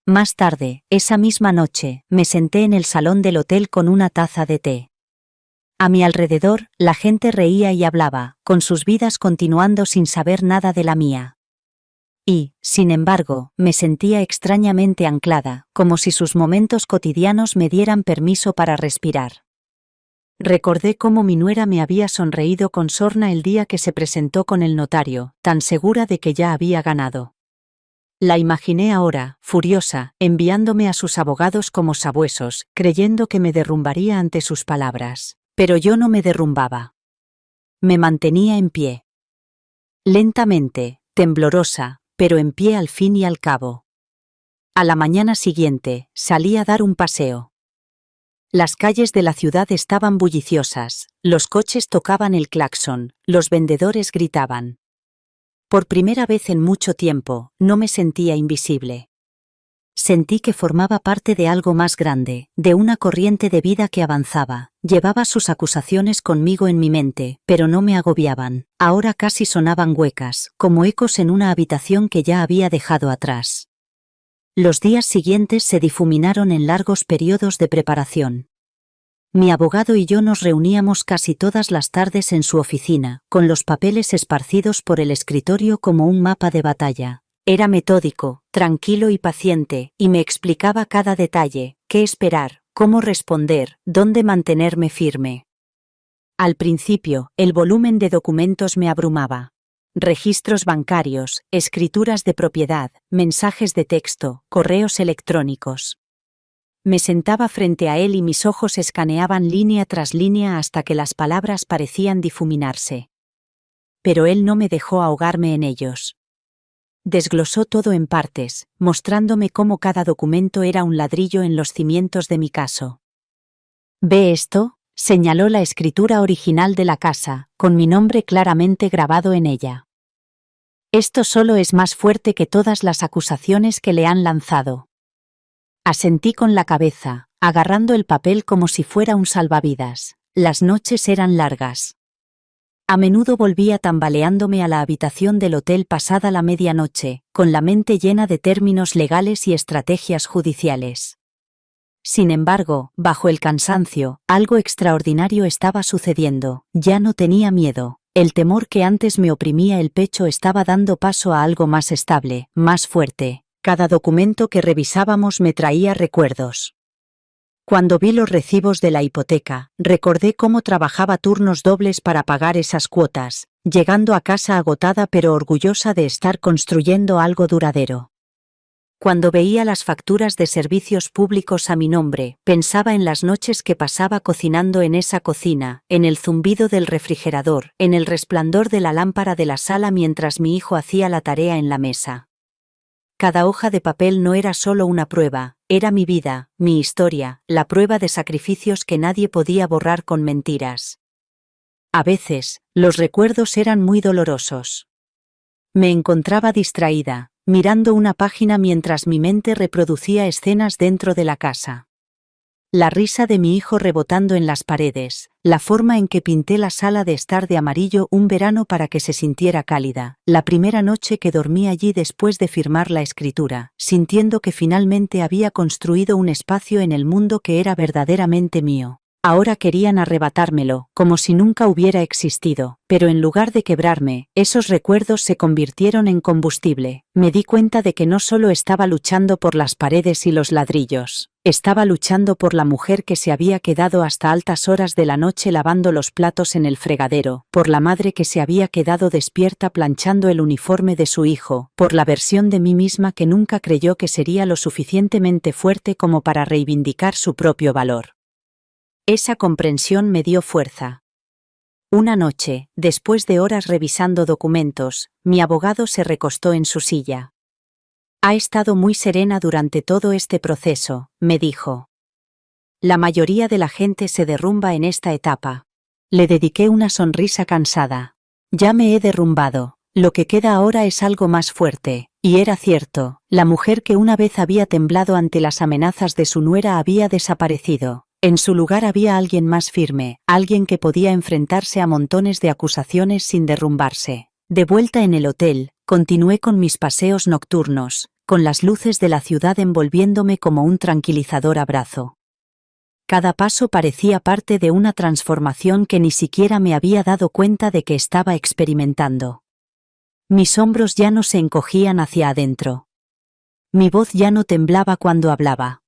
Más tarde, esa misma noche, me senté en el salón del hotel con una taza de té. A mi alrededor, la gente reía y hablaba, con sus vidas continuando sin saber nada de la mía. Y, sin embargo, me sentía extrañamente anclada, como si sus momentos cotidianos me dieran permiso para respirar. Recordé cómo mi nuera me había sonreído con sorna el día que se presentó con el notario, tan segura de que ya había ganado. La imaginé ahora, furiosa, enviándome a sus abogados como sabuesos, creyendo que me derrumbaría ante sus palabras. Pero yo no me derrumbaba. Me mantenía en pie. Lentamente, temblorosa, pero en pie al fin y al cabo. A la mañana siguiente, salí a dar un paseo. Las calles de la ciudad estaban bulliciosas, los coches tocaban el claxon, los vendedores gritaban. Por primera vez en mucho tiempo, no me sentía invisible. Sentí que formaba parte de algo más grande, de una corriente de vida que avanzaba. Llevaba sus acusaciones conmigo en mi mente, pero no me agobiaban. Ahora casi sonaban huecas, como ecos en una habitación que ya había dejado atrás. Los días siguientes se difuminaron en largos periodos de preparación. Mi abogado y yo nos reuníamos casi todas las tardes en su oficina, con los papeles esparcidos por el escritorio como un mapa de batalla. Era metódico, tranquilo y paciente, y me explicaba cada detalle, qué esperar, cómo responder, dónde mantenerme firme. Al principio, el volumen de documentos me abrumaba. Registros bancarios, escrituras de propiedad, mensajes de texto, correos electrónicos. Me sentaba frente a él y mis ojos escaneaban línea tras línea hasta que las palabras parecían difuminarse. Pero él no me dejó ahogarme en ellos. Desglosó todo en partes, mostrándome cómo cada documento era un ladrillo en los cimientos de mi caso. ¿Ve esto? Señaló la escritura original de la casa, con mi nombre claramente grabado en ella. Esto solo es más fuerte que todas las acusaciones que le han lanzado. Asentí con la cabeza, agarrando el papel como si fuera un salvavidas. Las noches eran largas. A menudo volvía tambaleándome a la habitación del hotel pasada la medianoche, con la mente llena de términos legales y estrategias judiciales. Sin embargo, bajo el cansancio, algo extraordinario estaba sucediendo. Ya no tenía miedo. El temor que antes me oprimía el pecho estaba dando paso a algo más estable, más fuerte. Cada documento que revisábamos me traía recuerdos. Cuando vi los recibos de la hipoteca, recordé cómo trabajaba turnos dobles para pagar esas cuotas, llegando a casa agotada pero orgullosa de estar construyendo algo duradero. Cuando veía las facturas de servicios públicos a mi nombre, pensaba en las noches que pasaba cocinando en esa cocina, en el zumbido del refrigerador, en el resplandor de la lámpara de la sala mientras mi hijo hacía la tarea en la mesa. Cada hoja de papel no era solo una prueba, era mi vida, mi historia, la prueba de sacrificios que nadie podía borrar con mentiras. A veces, los recuerdos eran muy dolorosos. Me encontraba distraída, mirando una página mientras mi mente reproducía escenas dentro de la casa. La risa de mi hijo rebotando en las paredes, la forma en que pinté la sala de estar de amarillo un verano para que se sintiera cálida, la primera noche que dormí allí después de firmar la escritura, sintiendo que finalmente había construido un espacio en el mundo que era verdaderamente mío. Ahora querían arrebatármelo, como si nunca hubiera existido, pero en lugar de quebrarme, esos recuerdos se convirtieron en combustible. Me di cuenta de que no solo estaba luchando por las paredes y los ladrillos, estaba luchando por la mujer que se había quedado hasta altas horas de la noche lavando los platos en el fregadero, por la madre que se había quedado despierta planchando el uniforme de su hijo, por la versión de mí misma que nunca creyó que sería lo suficientemente fuerte como para reivindicar su propio valor. Esa comprensión me dio fuerza. Una noche, después de horas revisando documentos, mi abogado se recostó en su silla. Ha estado muy serena durante todo este proceso, me dijo. La mayoría de la gente se derrumba en esta etapa. Le dediqué una sonrisa cansada. Ya me he derrumbado, lo que queda ahora es algo más fuerte. Y era cierto, la mujer que una vez había temblado ante las amenazas de su nuera había desaparecido. En su lugar había alguien más firme, alguien que podía enfrentarse a montones de acusaciones sin derrumbarse. De vuelta en el hotel, continué con mis paseos nocturnos, con las luces de la ciudad envolviéndome como un tranquilizador abrazo. Cada paso parecía parte de una transformación que ni siquiera me había dado cuenta de que estaba experimentando. Mis hombros ya no se encogían hacia adentro. Mi voz ya no temblaba cuando hablaba.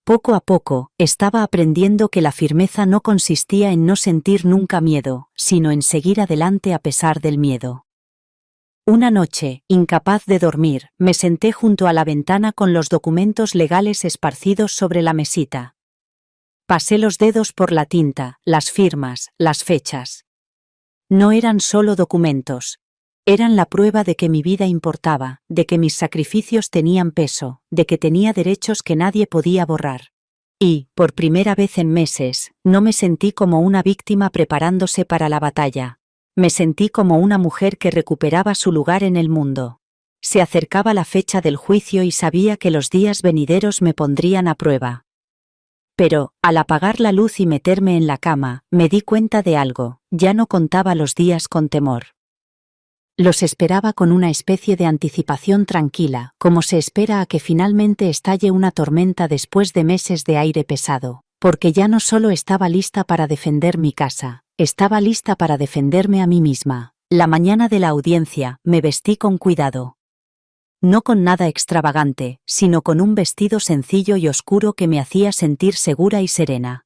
Poco a poco, estaba aprendiendo que la firmeza no consistía en no sentir nunca miedo, sino en seguir adelante a pesar del miedo. Una noche, incapaz de dormir, me senté junto a la ventana con los documentos legales esparcidos sobre la mesita. Pasé los dedos por la tinta, las firmas, las fechas. No eran solo documentos. Eran la prueba de que mi vida importaba, de que mis sacrificios tenían peso, de que tenía derechos que nadie podía borrar. Y, por primera vez en meses, no me sentí como una víctima preparándose para la batalla. Me sentí como una mujer que recuperaba su lugar en el mundo. Se acercaba la fecha del juicio y sabía que los días venideros me pondrían a prueba. Pero, al apagar la luz y meterme en la cama, me di cuenta de algo: ya no contaba los días con temor. Los esperaba con una especie de anticipación tranquila, como se espera a que finalmente estalle una tormenta después de meses de aire pesado, porque ya no solo estaba lista para defender mi casa, estaba lista para defenderme a mí misma. La mañana de la audiencia, me vestí con cuidado. No con nada extravagante, sino con un vestido sencillo y oscuro que me hacía sentir segura y serena.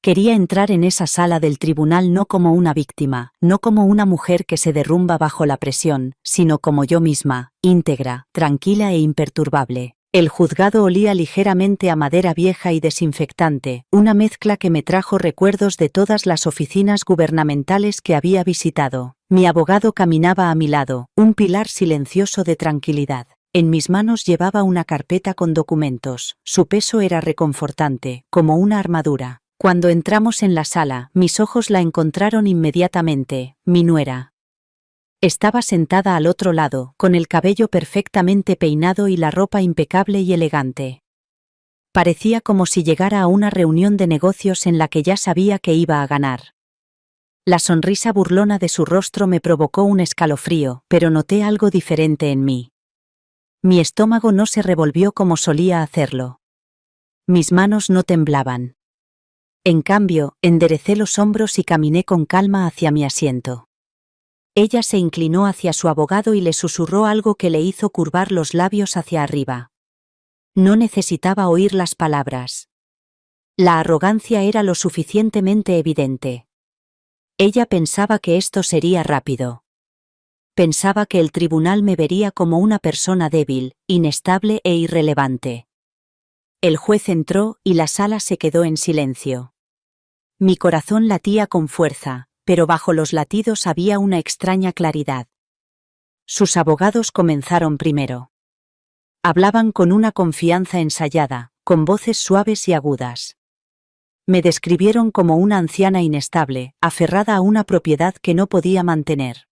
Quería entrar en esa sala del tribunal no como una víctima, no como una mujer que se derrumba bajo la presión, sino como yo misma, íntegra, tranquila e imperturbable. El juzgado olía ligeramente a madera vieja y desinfectante, una mezcla que me trajo recuerdos de todas las oficinas gubernamentales que había visitado. Mi abogado caminaba a mi lado, un pilar silencioso de tranquilidad. En mis manos llevaba una carpeta con documentos. Su peso era reconfortante, como una armadura. Cuando entramos en la sala, mis ojos la encontraron inmediatamente: mi nuera. Estaba sentada al otro lado, con el cabello perfectamente peinado y la ropa impecable y elegante. Parecía como si llegara a una reunión de negocios en la que ya sabía que iba a ganar. La sonrisa burlona de su rostro me provocó un escalofrío, pero noté algo diferente en mí. Mi estómago no se revolvió como solía hacerlo. Mis manos no temblaban. En cambio, enderecé los hombros y caminé con calma hacia mi asiento. Ella se inclinó hacia su abogado y le susurró algo que le hizo curvar los labios hacia arriba. No necesitaba oír las palabras. La arrogancia era lo suficientemente evidente. Ella pensaba que esto sería rápido. Pensaba que el tribunal me vería como una persona débil, inestable e irrelevante. El juez entró y la sala se quedó en silencio. Mi corazón latía con fuerza, pero bajo los latidos había una extraña claridad. Sus abogados comenzaron primero. Hablaban con una confianza ensayada, con voces suaves y agudas. Me describieron como una anciana inestable, aferrada a una propiedad que no podía mantener.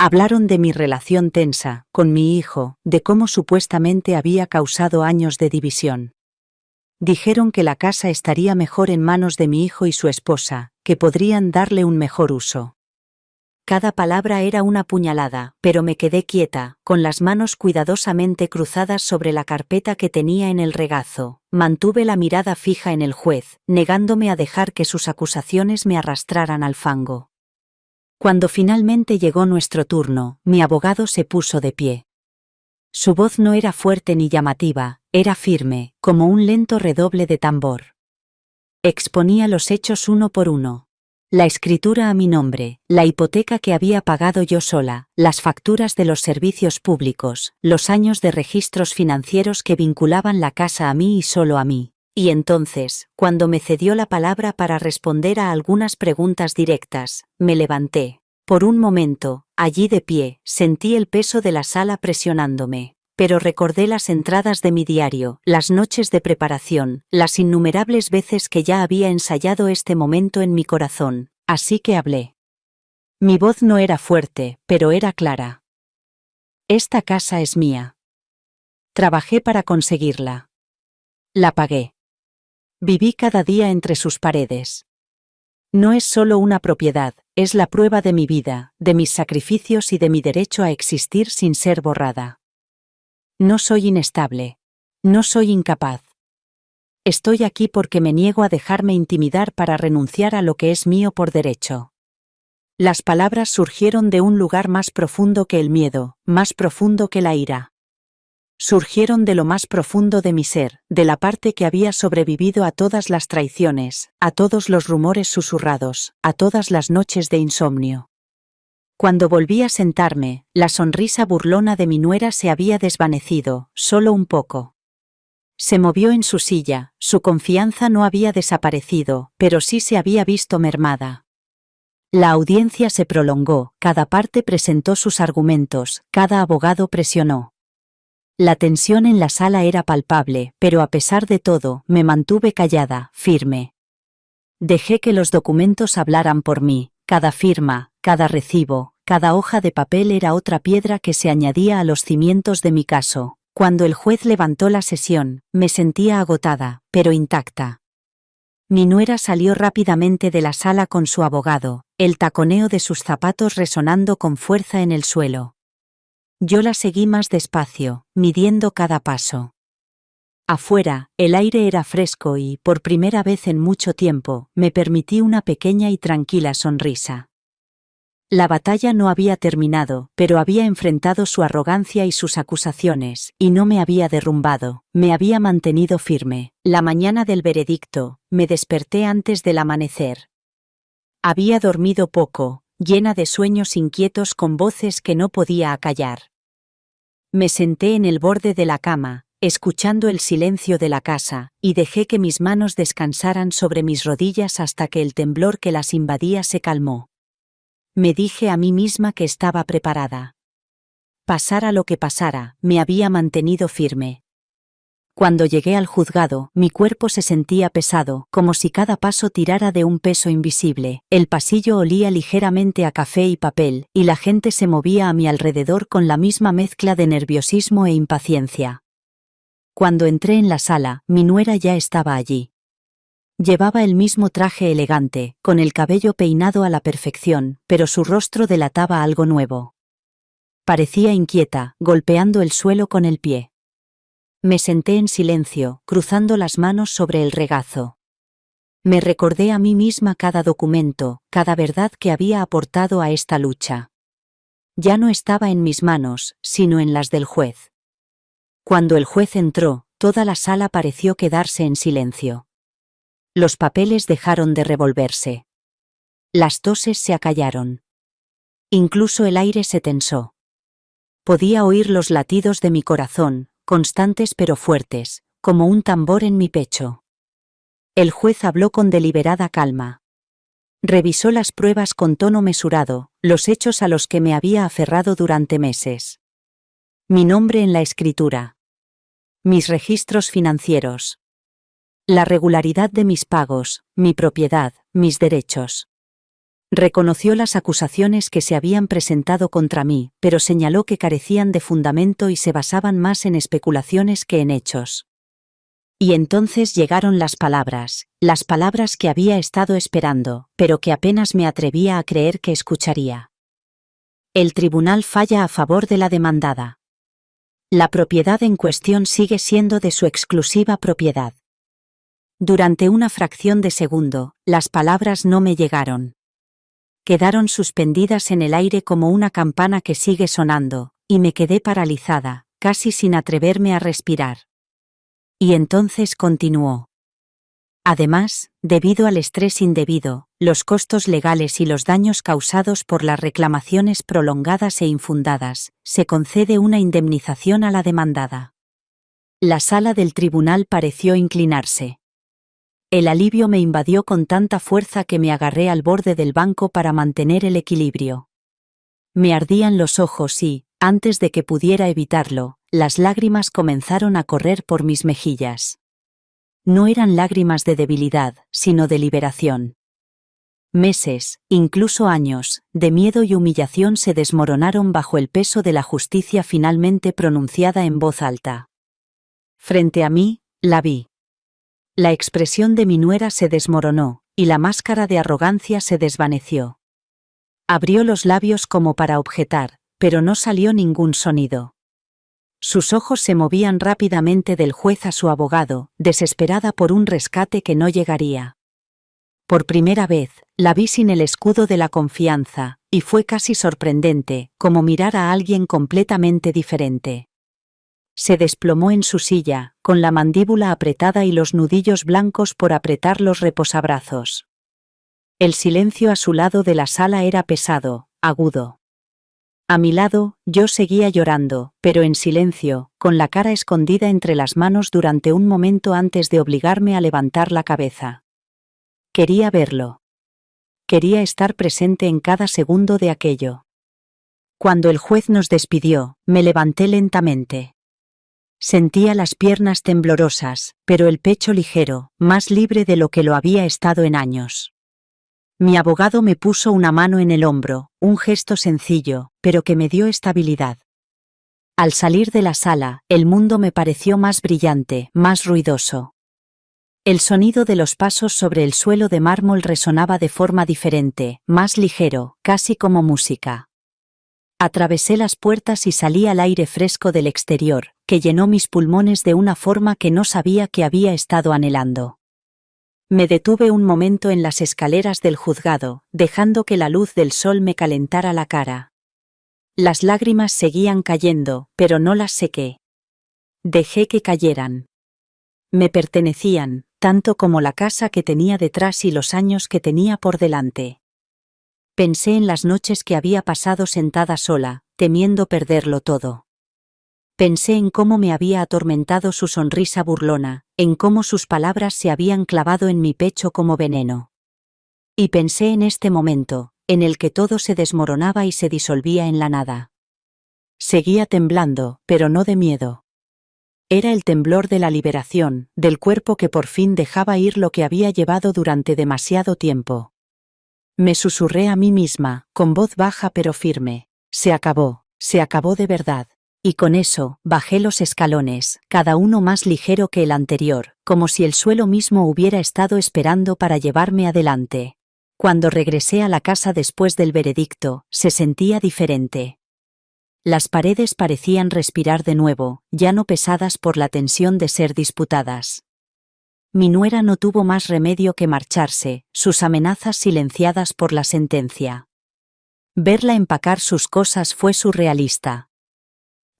Hablaron de mi relación tensa con mi hijo, de cómo supuestamente había causado años de división. Dijeron que la casa estaría mejor en manos de mi hijo y su esposa, que podrían darle un mejor uso. Cada palabra era una puñalada, pero me quedé quieta, con las manos cuidadosamente cruzadas sobre la carpeta que tenía en el regazo. Mantuve la mirada fija en el juez, negándome a dejar que sus acusaciones me arrastraran al fango. Cuando finalmente llegó nuestro turno, mi abogado se puso de pie. Su voz no era fuerte ni llamativa, era firme, como un lento redoble de tambor. Exponía los hechos uno por uno. La escritura a mi nombre, la hipoteca que había pagado yo sola, las facturas de los servicios públicos, los años de registros financieros que vinculaban la casa a mí y solo a mí. Y entonces, cuando me cedió la palabra para responder a algunas preguntas directas, me levanté. Por un momento, allí de pie, sentí el peso de la sala presionándome. Pero recordé las entradas de mi diario, las noches de preparación, las innumerables veces que ya había ensayado este momento en mi corazón, así que hablé. Mi voz no era fuerte, pero era clara. Esta casa es mía. Trabajé para conseguirla. La pagué. Viví cada día entre sus paredes. No es solo una propiedad, es la prueba de mi vida, de mis sacrificios y de mi derecho a existir sin ser borrada. No soy inestable. No soy incapaz. Estoy aquí porque me niego a dejarme intimidar para renunciar a lo que es mío por derecho. Las palabras surgieron de un lugar más profundo que el miedo, más profundo que la ira. Surgieron de lo más profundo de mi ser, de la parte que había sobrevivido a todas las traiciones, a todos los rumores susurrados, a todas las noches de insomnio. Cuando volví a sentarme, la sonrisa burlona de mi nuera se había desvanecido, solo un poco. Se movió en su silla, su confianza no había desaparecido, pero sí se había visto mermada. La audiencia se prolongó, cada parte presentó sus argumentos, cada abogado presionó. La tensión en la sala era palpable, pero a pesar de todo, me mantuve callada, firme. Dejé que los documentos hablaran por mí, cada firma, cada recibo, cada hoja de papel era otra piedra que se añadía a los cimientos de mi caso. Cuando el juez levantó la sesión, me sentía agotada, pero intacta. Mi nuera salió rápidamente de la sala con su abogado, el taconeo de sus zapatos resonando con fuerza en el suelo. Yo la seguí más despacio, midiendo cada paso. Afuera, el aire era fresco y, por primera vez en mucho tiempo, me permití una pequeña y tranquila sonrisa. La batalla no había terminado, pero había enfrentado su arrogancia y sus acusaciones, y no me había derrumbado, me había mantenido firme. La mañana del veredicto, me desperté antes del amanecer. Había dormido poco, llena de sueños inquietos con voces que no podía acallar. Me senté en el borde de la cama, escuchando el silencio de la casa, y dejé que mis manos descansaran sobre mis rodillas hasta que el temblor que las invadía se calmó. Me dije a mí misma que estaba preparada. Pasara lo que pasara, me había mantenido firme. Cuando llegué al juzgado, mi cuerpo se sentía pesado, como si cada paso tirara de un peso invisible. El pasillo olía ligeramente a café y papel, y la gente se movía a mi alrededor con la misma mezcla de nerviosismo e impaciencia. Cuando entré en la sala, mi nuera ya estaba allí. Llevaba el mismo traje elegante, con el cabello peinado a la perfección, pero su rostro delataba algo nuevo. Parecía inquieta, golpeando el suelo con el pie. Me senté en silencio, cruzando las manos sobre el regazo. Me recordé a mí misma cada documento, cada verdad que había aportado a esta lucha. Ya no estaba en mis manos, sino en las del juez. Cuando el juez entró, toda la sala pareció quedarse en silencio. Los papeles dejaron de revolverse. Las toses se acallaron. Incluso el aire se tensó. Podía oír los latidos de mi corazón, constantes pero fuertes, como un tambor en mi pecho. El juez habló con deliberada calma. Revisó las pruebas con tono mesurado, los hechos a los que me había aferrado durante meses. Mi nombre en la escritura. Mis registros financieros. La regularidad de mis pagos, mi propiedad, mis derechos. Reconoció las acusaciones que se habían presentado contra mí, pero señaló que carecían de fundamento y se basaban más en especulaciones que en hechos. Y entonces llegaron las palabras que había estado esperando, pero que apenas me atrevía a creer que escucharía. El tribunal falla a favor de la demandada. La propiedad en cuestión sigue siendo de su exclusiva propiedad. Durante una fracción de segundo, las palabras no me llegaron. Quedaron suspendidas en el aire como una campana que sigue sonando, y me quedé paralizada, casi sin atreverme a respirar. Y entonces continuó. Además, debido al estrés indebido, los costos legales y los daños causados por las reclamaciones prolongadas e infundadas, se concede una indemnización a la demandada. La sala del tribunal pareció inclinarse. El alivio me invadió con tanta fuerza que me agarré al borde del banco para mantener el equilibrio. Me ardían los ojos y, antes de que pudiera evitarlo, las lágrimas comenzaron a correr por mis mejillas. No eran lágrimas de debilidad, sino de liberación. Meses, incluso años, de miedo y humillación se desmoronaron bajo el peso de la justicia finalmente pronunciada en voz alta. Frente a mí, la vi. La expresión de mi nuera se desmoronó, y la máscara de arrogancia se desvaneció. Abrió los labios como para objetar, pero no salió ningún sonido. Sus ojos se movían rápidamente del juez a su abogado, desesperada por un rescate que no llegaría. Por primera vez, la vi sin el escudo de la confianza, y fue casi sorprendente, como mirar a alguien completamente diferente. Se desplomó en su silla, con la mandíbula apretada y los nudillos blancos por apretar los reposabrazos. El silencio a su lado de la sala era pesado, agudo. A mi lado, yo seguía llorando, pero en silencio, con la cara escondida entre las manos durante un momento antes de obligarme a levantar la cabeza. Quería verlo. Quería estar presente en cada segundo de aquello. Cuando el juez nos despidió, me levanté lentamente. Sentía las piernas temblorosas, pero el pecho ligero, más libre de lo que lo había estado en años. Mi abogado me puso una mano en el hombro, un gesto sencillo, pero que me dio estabilidad. Al salir de la sala, el mundo me pareció más brillante, más ruidoso. El sonido de los pasos sobre el suelo de mármol resonaba de forma diferente, más ligero, casi como música. Atravesé las puertas y salí al aire fresco del exterior, que llenó mis pulmones de una forma que no sabía que había estado anhelando. Me detuve un momento en las escaleras del juzgado, dejando que la luz del sol me calentara la cara. Las lágrimas seguían cayendo, pero no las sequé. Dejé que cayeran. Me pertenecían, tanto como la casa que tenía detrás y los años que tenía por delante. Pensé en las noches que había pasado sentada sola, temiendo perderlo todo. Pensé en cómo me había atormentado su sonrisa burlona, en cómo sus palabras se habían clavado en mi pecho como veneno. Y pensé en este momento, en el que todo se desmoronaba y se disolvía en la nada. Seguía temblando, pero no de miedo. Era el temblor de la liberación, del cuerpo que por fin dejaba ir lo que había llevado durante demasiado tiempo. Me susurré a mí misma, con voz baja pero firme: se acabó de verdad. Y con eso, bajé los escalones, cada uno más ligero que el anterior, como si el suelo mismo hubiera estado esperando para llevarme adelante. Cuando regresé a la casa después del veredicto, se sentía diferente. Las paredes parecían respirar de nuevo, ya no pesadas por la tensión de ser disputadas. Mi nuera no tuvo más remedio que marcharse, sus amenazas silenciadas por la sentencia. Verla empacar sus cosas fue surrealista.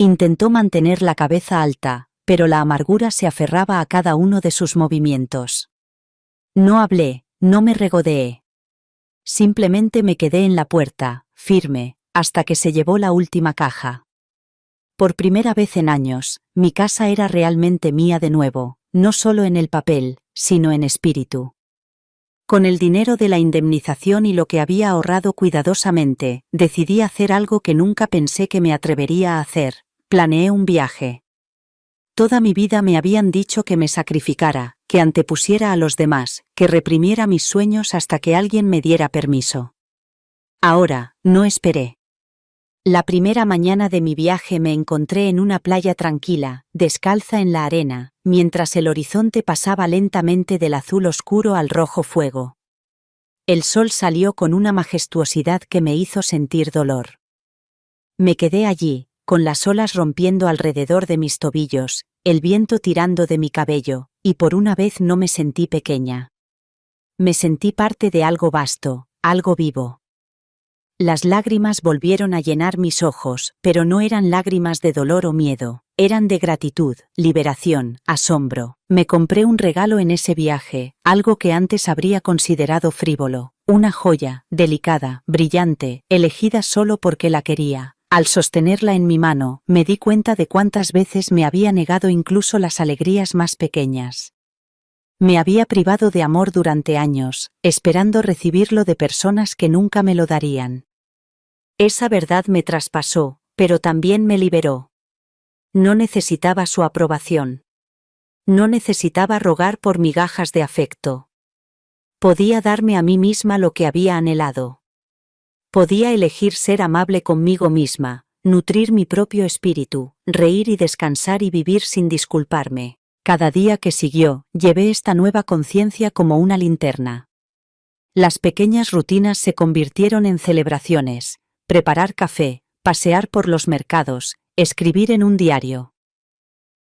Intentó mantener la cabeza alta, pero la amargura se aferraba a cada uno de sus movimientos. No hablé, no me regodeé. Simplemente me quedé en la puerta, firme, hasta que se llevó la última caja. Por primera vez en años, mi casa era realmente mía de nuevo, no solo en el papel, sino en espíritu. Con el dinero de la indemnización y lo que había ahorrado cuidadosamente, decidí hacer algo que nunca pensé que me atrevería a hacer: planeé un viaje. Toda mi vida me habían dicho que me sacrificara, que antepusiera a los demás, que reprimiera mis sueños hasta que alguien me diera permiso. Ahora, no esperé. La primera mañana de mi viaje me encontré en una playa tranquila, descalza en la arena, mientras el horizonte pasaba lentamente del azul oscuro al rojo fuego. El sol salió con una majestuosidad que me hizo sentir dolor. Me quedé allí, con las olas rompiendo alrededor de mis tobillos, el viento tirando de mi cabello, y por una vez no me sentí pequeña. Me sentí parte de algo vasto, algo vivo. Las lágrimas volvieron a llenar mis ojos, pero no eran lágrimas de dolor o miedo, eran de gratitud, liberación, asombro. Me compré un regalo en ese viaje, algo que antes habría considerado frívolo, una joya, delicada, brillante, elegida solo porque la quería. Al sostenerla en mi mano, me di cuenta de cuántas veces me había negado incluso las alegrías más pequeñas. Me había privado de amor durante años, esperando recibirlo de personas que nunca me lo darían. Esa verdad me traspasó, pero también me liberó. No necesitaba su aprobación. No necesitaba rogar por migajas de afecto. Podía darme a mí misma lo que había anhelado. Podía elegir ser amable conmigo misma, nutrir mi propio espíritu, reír y descansar y vivir sin disculparme. Cada día que siguió, llevé esta nueva conciencia como una linterna. Las pequeñas rutinas se convirtieron en celebraciones: preparar café, pasear por los mercados, Escribir en un diario.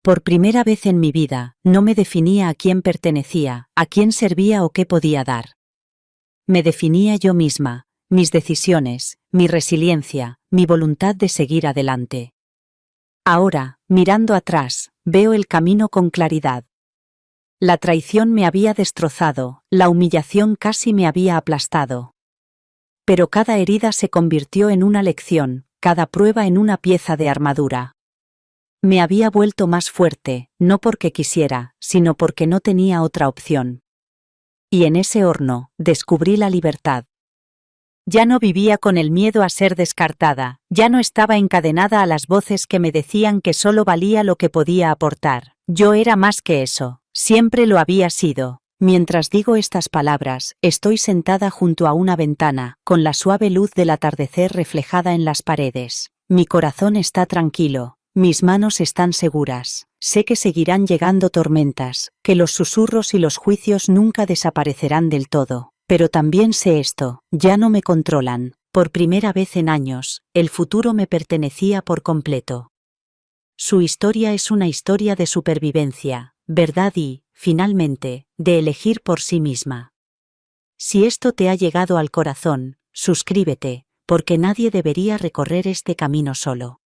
Por primera vez en mi vida, no me definía a quién pertenecía, a quién servía o qué podía dar. Me definía yo misma, mis decisiones, mi resiliencia, mi voluntad de seguir adelante. Ahora, mirando atrás, veo el camino con claridad. La traición me había destrozado, la humillación casi me había aplastado. Pero cada herida se convirtió en una lección, cada prueba en una pieza de armadura. Me había vuelto más fuerte, no porque quisiera, sino porque no tenía otra opción. Y en ese horno, descubrí la libertad. Ya no vivía con el miedo a ser descartada, ya no estaba encadenada a las voces que me decían que solo valía lo que podía aportar. Yo era más que eso, siempre lo había sido. Mientras digo estas palabras, estoy sentada junto a una ventana, con la suave luz del atardecer reflejada en las paredes. Mi corazón está tranquilo. Mis manos están seguras. Sé que seguirán llegando tormentas, que los susurros y los juicios nunca desaparecerán del todo. Pero también sé esto, ya no me controlan. Por primera vez en años, el futuro me pertenecía por completo. Su historia es una historia de supervivencia, verdad y, finalmente, de elegir por sí misma. Si esto te ha llegado al corazón, suscríbete, porque nadie debería recorrer este camino solo.